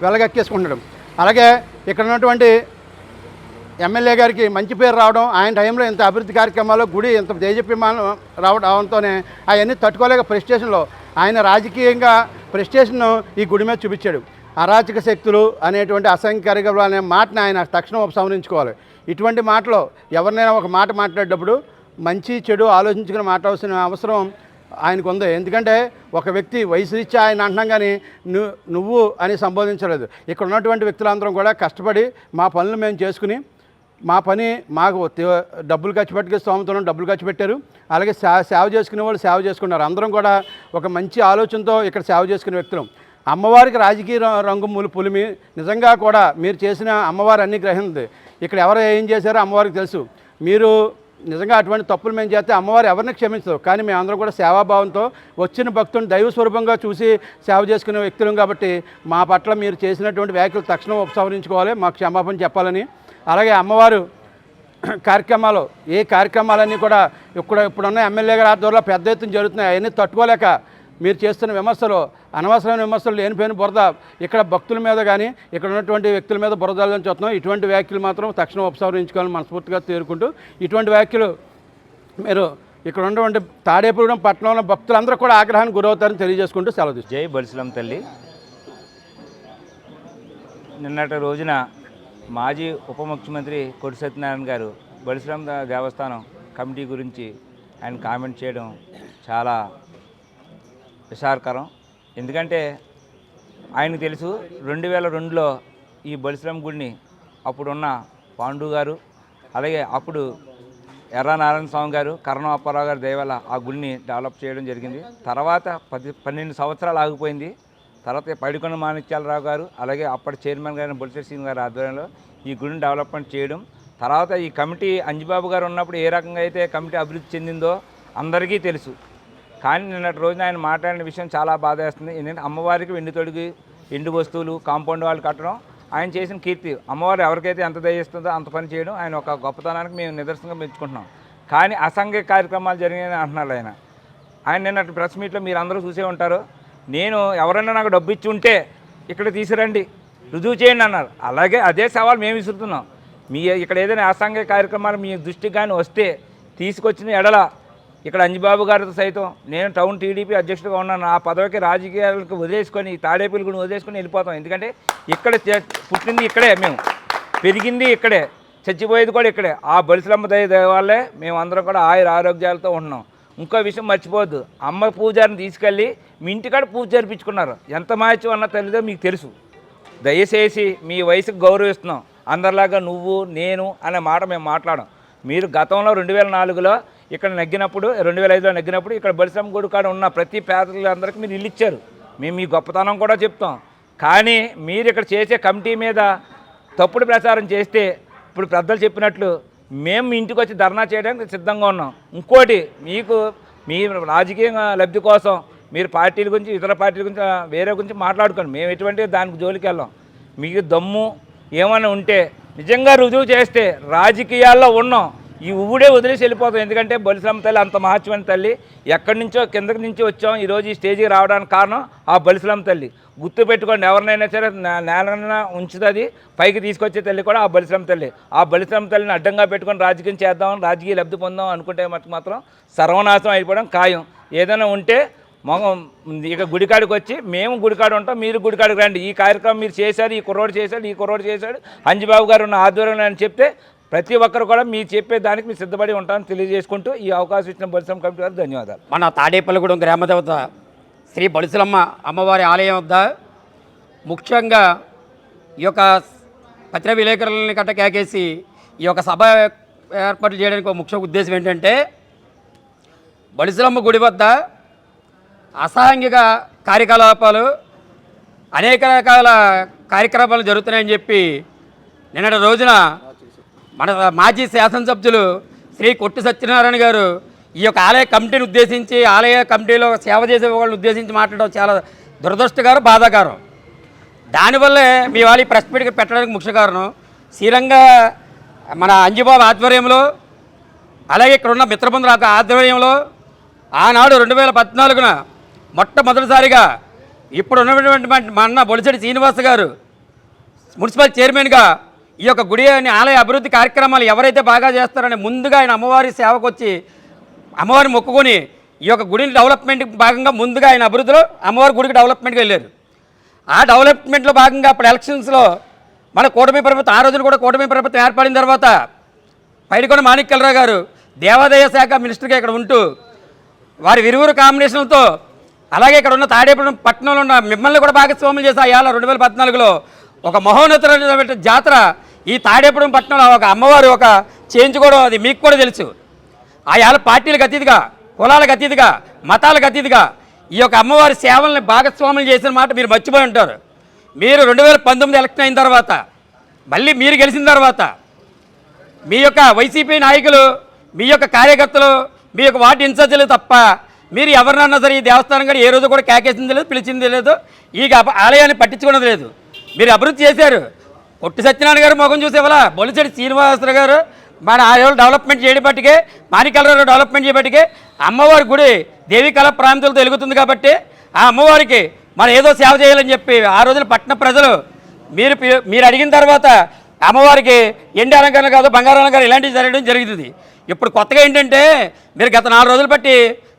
వెళ్ళగక్కేసుకుంటాడు. అలాగే ఇక్కడ ఉన్నటువంటి ఎమ్మెల్యే గారికి మంచి పేరు రావడం, ఆయన టైంలో ఇంత అభివృద్ధి కార్యక్రమాలు గుడి ఇంత తేజప్యమానం రావడంతోనే అవన్నీ తట్టుకోలేక ప్రెస్టేషన్లో ఆయన రాజకీయంగా ప్రెస్టేషన్ను ఈ గుడి మీద చూపించాడు. అరాచక శక్తులు అనేటువంటి అసంఖ్యాకలు అనే మాటని ఆయన తక్షణం ఉపసంహరించుకోవాలి. ఇటువంటి మాటలో ఎవరినైనా ఒక మాట మాట్లాడేటప్పుడు మంచి చెడు ఆలోచించుకుని మాట్లాడాల్సిన అవసరం ఆయనకు ఉంది. ఎందుకంటే ఒక వ్యక్తి వయసు రీత్యా ఆయన అంటున్నాం కానీ నువ్వు అని సంబోధించలేదు. ఇక్కడ ఉన్నటువంటి వ్యక్తులందరం కూడా కష్టపడి మా పనులు మేము చేసుకుని మా పని మాకు డబ్బులు ఖర్చు పెట్టుకునే స్తోమతను డబ్బులు ఖర్చు పెట్టారు. అలాగే సేవ చేసుకునే వాళ్ళు సేవ చేసుకున్నారు. అందరం కూడా ఒక మంచి ఆలోచనతో ఇక్కడ సేవ చేసుకునే వ్యక్తులు. అమ్మవారికి రాజకీయ రంగు పులిమి నిజంగా కూడా మీరు చేసిన అమ్మవారు అన్ని గ్రహింది. ఇక్కడ ఎవరు ఏం చేశారో అమ్మవారికి తెలుసు. మీరు నిజంగా అటువంటి తప్పులు మేము చేస్తే అమ్మవారు ఎవరిని క్షమించదు. కానీ మేమందరం కూడా సేవాభావంతో వచ్చిన భక్తుని దైవ స్వరూపంగా చూసి సేవ చేసుకునే వ్యక్తులం కాబట్టి మా పట్ల మీరు చేసినటువంటి వ్యాఖ్యలు తక్షణం ఉపసంహరించుకోవాలి, మాకు క్షమాపణ చెప్పాలని. అలాగే అమ్మవారు కార్యక్రమాలు ఏ కార్యక్రమాలన్నీ కూడా ఇప్పుడున్న ఎమ్మెల్యే గారి ఆధ్వర్యంలో పెద్ద ఎత్తున జరుగుతున్నాయి. అవన్నీ తట్టుకోలేక మీరు చేస్తున్న విమర్శలు అనవసరమైన విమర్శలు లేనిపోయిన బురద ఇక్కడ భక్తుల మీద కానీ ఇక్కడ ఉన్నటువంటి వ్యక్తుల మీద బురదలని చూస్తున్నాం. ఇటువంటి వ్యాఖ్యలు మాత్రం తక్షణం ఉపసంహరించుకోవాలని మనస్ఫూర్తిగా తేరుకుంటూ ఇటువంటి వ్యాఖ్యలు మీరు ఇక్కడ ఉన్నటువంటి తాడేపూడిగూడెం పట్టణంలో భక్తులందరూ కూడా ఆగ్రహానికి గురవుతారని తెలియజేసుకుంటూ సెలవు తీసుకుంటాం. జై బలుసులమ్మ తల్లి. నిన్నటి రోజున మాజీ ఉప ముఖ్యమంత్రి కొట్టి సత్యనారాయణ గారు బలుసులమ్మ దేవస్థానం కమిటీ గురించి ఆయన కామెంట్ చేయడం చాలా విచారకరం. ఎందుకంటే ఆయనకు తెలుసు 2002లో ఈ బలుసులమ్మ గుడిని అప్పుడున్న పాండు గారు అలాగే అప్పుడు ఎర్ర నారాయణ స్వామి గారు కరణం అప్పారావు గారు దయవల్ల ఆ గుడిని డెవలప్ చేయడం జరిగింది. తర్వాత 12 సంవత్సరాలు ఆగిపోయింది. తర్వాత పైడికొండ మాణిక్యాలరావు గారు అలాగే అప్పటి చైర్మన్ గారు బొలిశెట్టి శ్రీని గారి ఆధ్వర్యంలో ఈ గుడిని డెవలప్మెంట్ చేయడం. తర్వాత ఈ కమిటీ అంజిబాబు గారు ఉన్నప్పుడు ఏ రకంగా అయితే కమిటీ అభివృద్ధి చెందిందో అందరికీ తెలుసు. కానీ నిన్నటి రోజున ఆయన మాట్లాడిన విషయం చాలా బాధ వేస్తుంది. ఏంటంటే అమ్మవారికి వెండి తొడిగి ఎండు వస్తువులు కాంపౌండ్ వాళ్ళు కట్టడం ఆయన చేసిన కీర్తి. అమ్మవారు ఎవరికైతే ఎంత దయిస్తుందో అంత పని చేయడం ఆయన ఒక గొప్పతనానికి మేము నిదర్శనంగా పెంచుకుంటున్నాం. కానీ అసాంఘిక కార్యక్రమాలు జరిగాయని అంటున్నారు ఆయన నిన్నటి ప్రెస్ మీట్లో మీరు అందరూ చూసే ఉంటారు. నేను ఎవరైనా నాకు డబ్బు ఇచ్చి ఉంటే ఇక్కడ తీసుకురండి రుజువు చేయండి అన్నారు. అలాగే అదే సవాల్ మేము విసురుతున్నాం. మీ ఇక్కడ ఏదైనా అసాంఘిక కార్యక్రమాలు మీ దృష్టికి కానీ వస్తే తీసుకొచ్చిన ఎడల ఇక్కడ అంజిబాబు గారితో సైతం నేను టౌన్ టీడీపీ అధ్యక్షుడిగా ఉన్నాను. ఆ పదవికి రాజకీయాలకు వదిలేసుకొని తాడేపల్లిగూడెం వదిలేసుకొని వెళ్ళిపోతాం. ఎందుకంటే ఇక్కడ పుట్టింది ఇక్కడే, మేము పెరిగింది ఇక్కడే, చచ్చిపోయేది కూడా ఇక్కడే. ఆ బలుసులమ్మ దయ వల్లే మేము అందరం కూడా ఆరోగ్యాలతో ఉంటున్నాం. ఇంకో విషయం మర్చిపోవద్దు, అమ్మ పూజారిని తీసుకెళ్ళి మీ ఇంటికాడ పూజ జరిపించుకున్నారు. ఎంత మహత్యం అన్న తల్లిదో మీకు తెలుసు. దయచేసి మీ వయసుకు గౌరవిస్తున్నాం. అందరిలాగా నువ్వు నేను అనే మాట మేము మాట్లాడాం. మీరు గతంలో 2004లో ఇక్కడ నెగ్గినప్పుడు 2005లో నెగ్గినప్పుడు ఇక్కడ బలిసమ్మ గుడి కాడ ఉన్న ప్రతి పేదలందరికీ మీరు ఇల్లు ఇచ్చారు. మేము మీ గొప్పతనం కూడా చెప్తాం. కానీ మీరు ఇక్కడ చేసే కమిటీ మీద తప్పుడు ప్రచారం చేస్తే ఇప్పుడు పెద్దలు చెప్పినట్లు మేము మీ ఇంటికి వచ్చి ధర్నా చేయడానికి సిద్ధంగా ఉన్నాం. ఇంకోటి మీ రాజకీయ లబ్ధి కోసం మీరు పార్టీల గురించి ఇతర పార్టీల గురించి వేరే గురించి మాట్లాడుకోండి. మేము ఎటువంటి దానికి జోలికి వెళ్ళాం. మీకు దమ్ము ఏమైనా ఉంటే నిజంగా రుజువు చేస్తే రాజకీయాల్లో ఉన్నాం, ఈ ఊడే వదిలేసి వెళ్ళిపోతాం. ఎందుకంటే బలిసలమ్మ తల్లి అంత మహత్యమైన తల్లి, ఎక్కడి నుంచో కిందకి నుంచి వచ్చాం, ఈరోజు ఈ స్టేజ్కి రావడానికి కారణం ఆ బలిసలమ్మ తల్లి. గుర్తు పెట్టుకోండి, ఎవరినైనా సరే నేలన ఉంచుతుంది, పైకి తీసుకొచ్చే తల్లి కూడా ఆ బలిసలమ్మ తల్లి. ఆ బలిసలమ్మ తల్లిని అడ్డంగా పెట్టుకొని రాజకీయం చేద్దాం, రాజకీయ లబ్ధి పొందాం అనుకుంటే మాత్రం సర్వనాశనం అయిపోవడం ఖాయం. ఏదైనా ఉంటే మొగం ఇక గుడికాడికి వచ్చి మేము గుడికాడ ఉంటాం, మీరు గుడికాడికి రండి, ఈ కార్యక్రమం మీరు చేశారు, ఈ కుర్రోడు చేశాడు, అంజిబాబు గారు ఉన్న ఆధ్వర్యంలో అని చెప్తే ప్రతి ఒక్కరు కూడా మీరు చెప్పే దానికి మీరు సిద్ధపడి ఉంటామని తెలియజేసుకుంటూ ఈ అవకాశం ఇచ్చిన బలిసలమ్మ కమిటీ వారికి ధన్యవాదాలు. మన తాడేపల్లిగూడెం గ్రామదేవత శ్రీ బలిసలమ్మ అమ్మవారి ఆలయం వద్ద ముఖ్యంగా ఈ యొక్క పత్రికా విలేకరులని కట్ట కేకేసి ఈ యొక్క సభ ఏర్పాటు చేయడానికి ఒక ముఖ్య ఉద్దేశం ఏంటంటే, బలిసలమ్మ గుడి వద్ద అసాంఘిక కార్యకలాపాలు అనేక రకాల కార్యక్రమాలు జరుగుతున్నాయని చెప్పి నిన్నటి రోజున మన మాజీ శాసనసభ్యులు శ్రీ కొట్టు సత్యనారాయణ గారు ఈ యొక్క ఆలయ కమిటీని ఉద్దేశించి, ఆలయ కమిటీలో సేవ చేసే వాళ్ళని ఉద్దేశించి మాట్లాడడం చాలా దురదృష్టకరం, బాధాకరం. దానివల్లే మీ వాళ్ళ ప్రెస్ మీట్కి పెట్టడానికి ముఖ్య కారణం శ్రీరంగ మన అంజిబాబు ఆధ్వర్యంలో, అలాగే ఇక్కడ ఉన్న మిత్రబంధుల ఆధ్వర్యంలో ఆనాడు 2014న మొట్టమొదటిసారిగా ఇప్పుడు ఉన్నటువంటి మా అన్న బొలిశెట్టి శ్రీనివాస్ గారు మున్సిపల్ చైర్మన్గా ఈ యొక్క గుడి ఆలయ అభివృద్ధి కార్యక్రమాలు ఎవరైతే బాగా చేస్తారని ముందుగా ఆయన అమ్మవారి సేవకు వచ్చి అమ్మవారిని మొక్కుకొని ఈ యొక్క గుడిని డెవలప్మెంట్కి భాగంగా ముందుగా ఆయన అభివృద్ధిలో అమ్మవారి గుడికి డెవలప్మెంట్కి వెళ్ళారు. ఆ డెవలప్మెంట్లో భాగంగా అప్పుడు ఎలక్షన్స్లో మన కూటమి ప్రభుత్వం, ఆ రోజున కూడా కూటమి ప్రభుత్వం ఏర్పడిన తర్వాత పైడికొండ మాణిక్యాలరావు గారు దేవాదాయ శాఖ మినిస్టర్గా ఇక్కడ ఉంటూ వారి విరువురు కాంబినేషన్లతో, అలాగే ఇక్కడ ఉన్న తాడేపల్లి పట్టణంలో ఉన్న మిమ్మల్ని కూడా భాగస్వాములు చేసి ఆ ఏళ్ళ 2014లో ఒక మహోన్నతమైన జాతర ఈ తాడేపల్లి పట్టణంలో ఒక అమ్మవారు ఒక చేయించుకోవడం, అది మీకు కూడా తెలుసు. ఆ ఏళ్ళ పార్టీలకు అతీతిగా, కులాలకు అతీతిగా, మతాలకు అతీతిగా ఈ యొక్క అమ్మవారి సేవల్ని భాగస్వాములు చేసిన మాట మీరు మర్చిపోయి ఉంటారు. మీరు 2019 ఎలక్షన్ అయిన తర్వాత, మళ్ళీ మీరు గెలిచిన తర్వాత మీ యొక్క వైసీపీ నాయకులు, మీ యొక్క కార్యకర్తలు, మీ యొక్క వార్డు ఇన్ఛార్జీలు తప్ప మీరు ఎవరినన్నా సరే ఈ దేవస్థానం కూడా ఏ రోజు కూడా కేకేసింది లేదు, పిలిచింది లేదు, ఈ ఆలయాన్ని పట్టించుకున్నది లేదు. మీరు అభివృద్ధి చేశారు. కొట్టు సత్యనారాయణ గారు మొఖం చూసేవాళ్ళ, బొలిశెట్టి శ్రీనివాసరావు గారు మన ఆలయాలు డెవలప్మెంట్ చేయబట్టికే, మాణిక్యాలరావు డెవలప్మెంట్ చేయబట్టికే అమ్మవారి గుడి దేవీ కళ ప్రాంతాలతో వెలుగుతుంది కాబట్టి ఆ అమ్మవారికి మనం ఏదో సేవ చేయాలని చెప్పి ఆ రోజున పట్టణ ప్రజలు మీరు అడిగిన తర్వాత అమ్మవారికి ఎండి అలంకరణ కాదు, బంగారు అలంకరణ ఇలాంటివి జరగడం జరుగుతుంది. ఇప్పుడు కొత్తగా ఏంటంటే మీరు గత 4 రోజులు బట్టి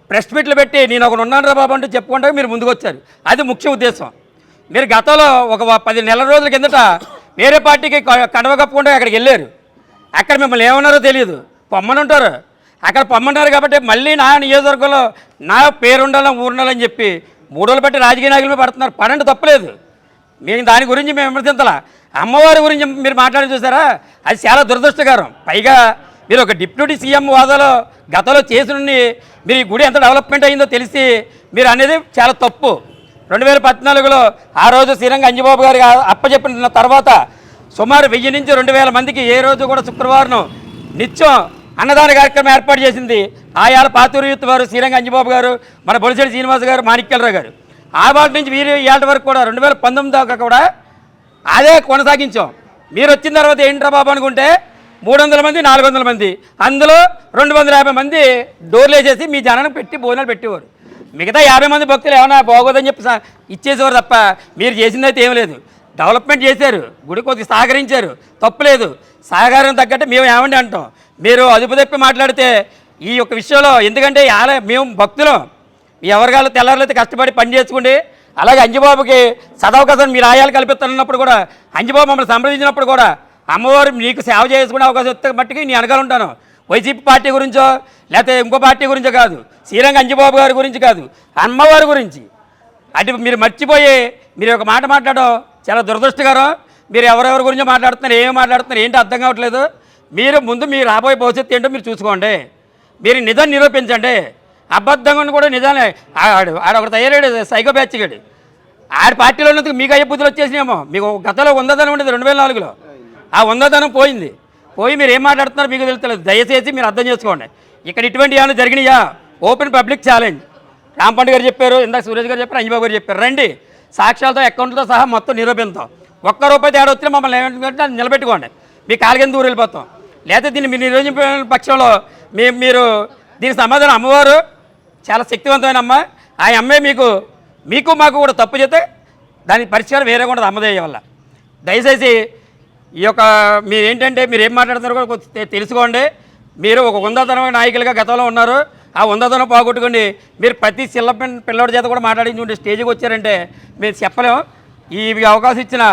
ప్రెస్ మీట్లు పెట్టి నేను ఒకడు ఉన్నాను రా బాబు అంటూ చెప్పుకుంటే మీరు ముందుకు వచ్చారు. అది ముఖ్య ఉద్దేశం. మీరు గతంలో ఒక 10 నెలల రోజుల కిందట వేరే పార్టీకి కడవ కప్పుకుంటే అక్కడికి వెళ్ళారు. అక్కడ మిమ్మల్ని ఏమన్నారో తెలియదు, పొమ్మని ఉంటారు. అక్కడ పొమ్మన్నారు కాబట్టి మళ్ళీ నా నియోజకవర్గంలో నా పేరు ఉండాలని ఊరుండాలని చెప్పి 3 రోజులు బట్టి రాజకీయ నాయకుల మీద పడుతున్నారు. పనంటే తప్పలేదు, మేము దాని గురించి మేము విమర్శించాల. అమ్మవారి గురించి మీరు మాట్లాడి చూసారా, అది చాలా దురదృష్టకరం. పైగా మీరు ఒక డిప్యూటీ సీఎం హోదాలో గతంలో చేసిన మీరు ఈ గుడి ఎంత డెవలప్మెంట్ అయిందో తెలిసి మీరు అనేది చాలా తప్పు. 2014లో ఆ రోజు శ్రీరంగ అంజిబాబు గారు అప్పచెప్పిన తర్వాత సుమారు 1000 నుంచి 2000 మందికి ఏ రోజు కూడా శుక్రవారం నిత్యం అన్నదాన కార్యక్రమం ఏర్పాటు చేసింది ఆయాల పాతూరు యూత్ వారు, శ్రీరంగ అంజిబాబు గారు, మన బొలిశెట్టి శ్రీనివాస్ గారు, మాణిక్యాలరావు గారు. ఆ వాటి నుంచి వీరు ఏళ్ళ వరకు కూడా 2019 దాకా కూడా అదే కొనసాగించాం. మీరు వచ్చిన తర్వాత ఏంట్రా బాబు అనుకుంటే 300 మంది 400 మంది, అందులో 250 మంది డోర్లు వేసేసి మీ జనానికి పెట్టి భోజనాలు పెట్టేవారు. మిగతా 50 మంది భక్తులు ఏమైనా బాగోదని చెప్పి ఇచ్చేసేవారు తప్ప మీరు చేసిందైతే ఏం లేదు. డెవలప్మెంట్ చేశారు, గుడి కొద్దిగా సహకరించారు, తప్పులేదు. సహకారం తగ్గట్టు మేము ఏమండి అంటాం. మీరు అదుపు తప్పి మాట్లాడితే ఈ యొక్క విషయంలో, ఎందుకంటే మేము భక్తులం, ఎవరికాళ్ళు తెల్లారులైతే కష్టపడి పని చేసుకోండి. అలాగే అంజిబాబుకి సదవకాశం మీరు ఆయాలు కల్పిస్తానన్నప్పుడు కూడా, అంజిబాబు మమ్మల్ని సంప్రదించినప్పుడు కూడా అమ్మవారు నీకు సేవ చేసుకునే అవకాశం వస్తే మట్టికి నేను అనగలుగుంటాను. వైసీపీ పార్టీ గురించో లేకపోతే ఇంకో పార్టీ గురించో కాదు, శ్రీరంగ అంజిబాబు గారి గురించి కాదు, అమ్మవారి గురించి. అటు మీరు మర్చిపోయి మీరు ఒక మాట మాట్లాడడం చాలా దురదృష్టకరం. మీరు ఎవరెవరి గురించో మాట్లాడుతున్నారు, ఏమి మాట్లాడుతున్నారు ఏంటో అర్థం కావట్లేదు. మీరు ముందు మీరు రాబోయే భవిష్యత్తు ఏంటో మీరు చూసుకోండి, మీరు నిజం నిరూపించండి. అబద్ధంగా కూడా నిజాలే. ఆడొకటి తయారాడు సైకో బ్యాచ్గాడు, ఆడి పార్టీలో ఉన్నందుకు మీకు అయ్యే బుద్ధులు వచ్చేసినామో. మీకు గతంలో ఉందదనం ఉండేది 2004లో, ఆ ఉందదనం పోయింది. పోయి మీరు ఏం మాట్లాడుతున్నారో మీకు తెలుస్తలేదు. దయచేసి మీరు అర్థం చేసుకోండి. ఇక్కడ ఇటువంటి ఏమైనా జరిగినాయా? Open public challenge. రాంపండు గారు చెప్పారు, ఇందాక సురేష్ గారు చెప్పారు, అంజిబాబు గారు చెప్పారు. రండి, సాక్ష్యాలతో అకౌంట్లతో సహా మొత్తం నిరూపిస్తాం. ₹1 తేడా వచ్చినా మమ్మల్ని ఏమంటే నిలబెట్టుకోండి. మీ కాలికింద దూరం వెళ్ళిపోతాం. లేకపోతే దీన్ని మీరు నిరోధించిన పక్షంలో మీరు దీనికి సమాధానం అమ్మవారు చాలా శక్తివంతమైన అమ్మ. ఆ అమ్మే మీకు మాకు కూడా తప్పు చేస్తే దానికి పరిష్కారం వేరే కూడా అమ్మదేయ వల్ల. దయచేసి ఈ యొక్క మీరేంటంటే మీరు ఏం మాట్లాడుతున్నారో కూడా తెలుసుకోండి. మీరు ఒక ఉందాతనమైన నాయకులుగా గతంలో ఉన్నారు. ఆ ఉందాతనం పోగొట్టుకోండి. మీరు ప్రతి పిల్లోడి చేత కూడా మాట్లాడించుకుంటే స్టేజ్కి వచ్చారంటే మేము చెప్పలేము. ఈ అవకాశం ఇచ్చిన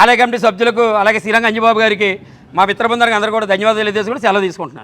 ఆలయ కమిటీ సభ్యులకు అలాగే శ్రీరంగ అంజబాబు గారికి మా మిత్రబృందానికి అందరూ కూడా ధన్యవాదాలు తెలియజేసి కూడా సెలవు తీసుకుంటున్నాను.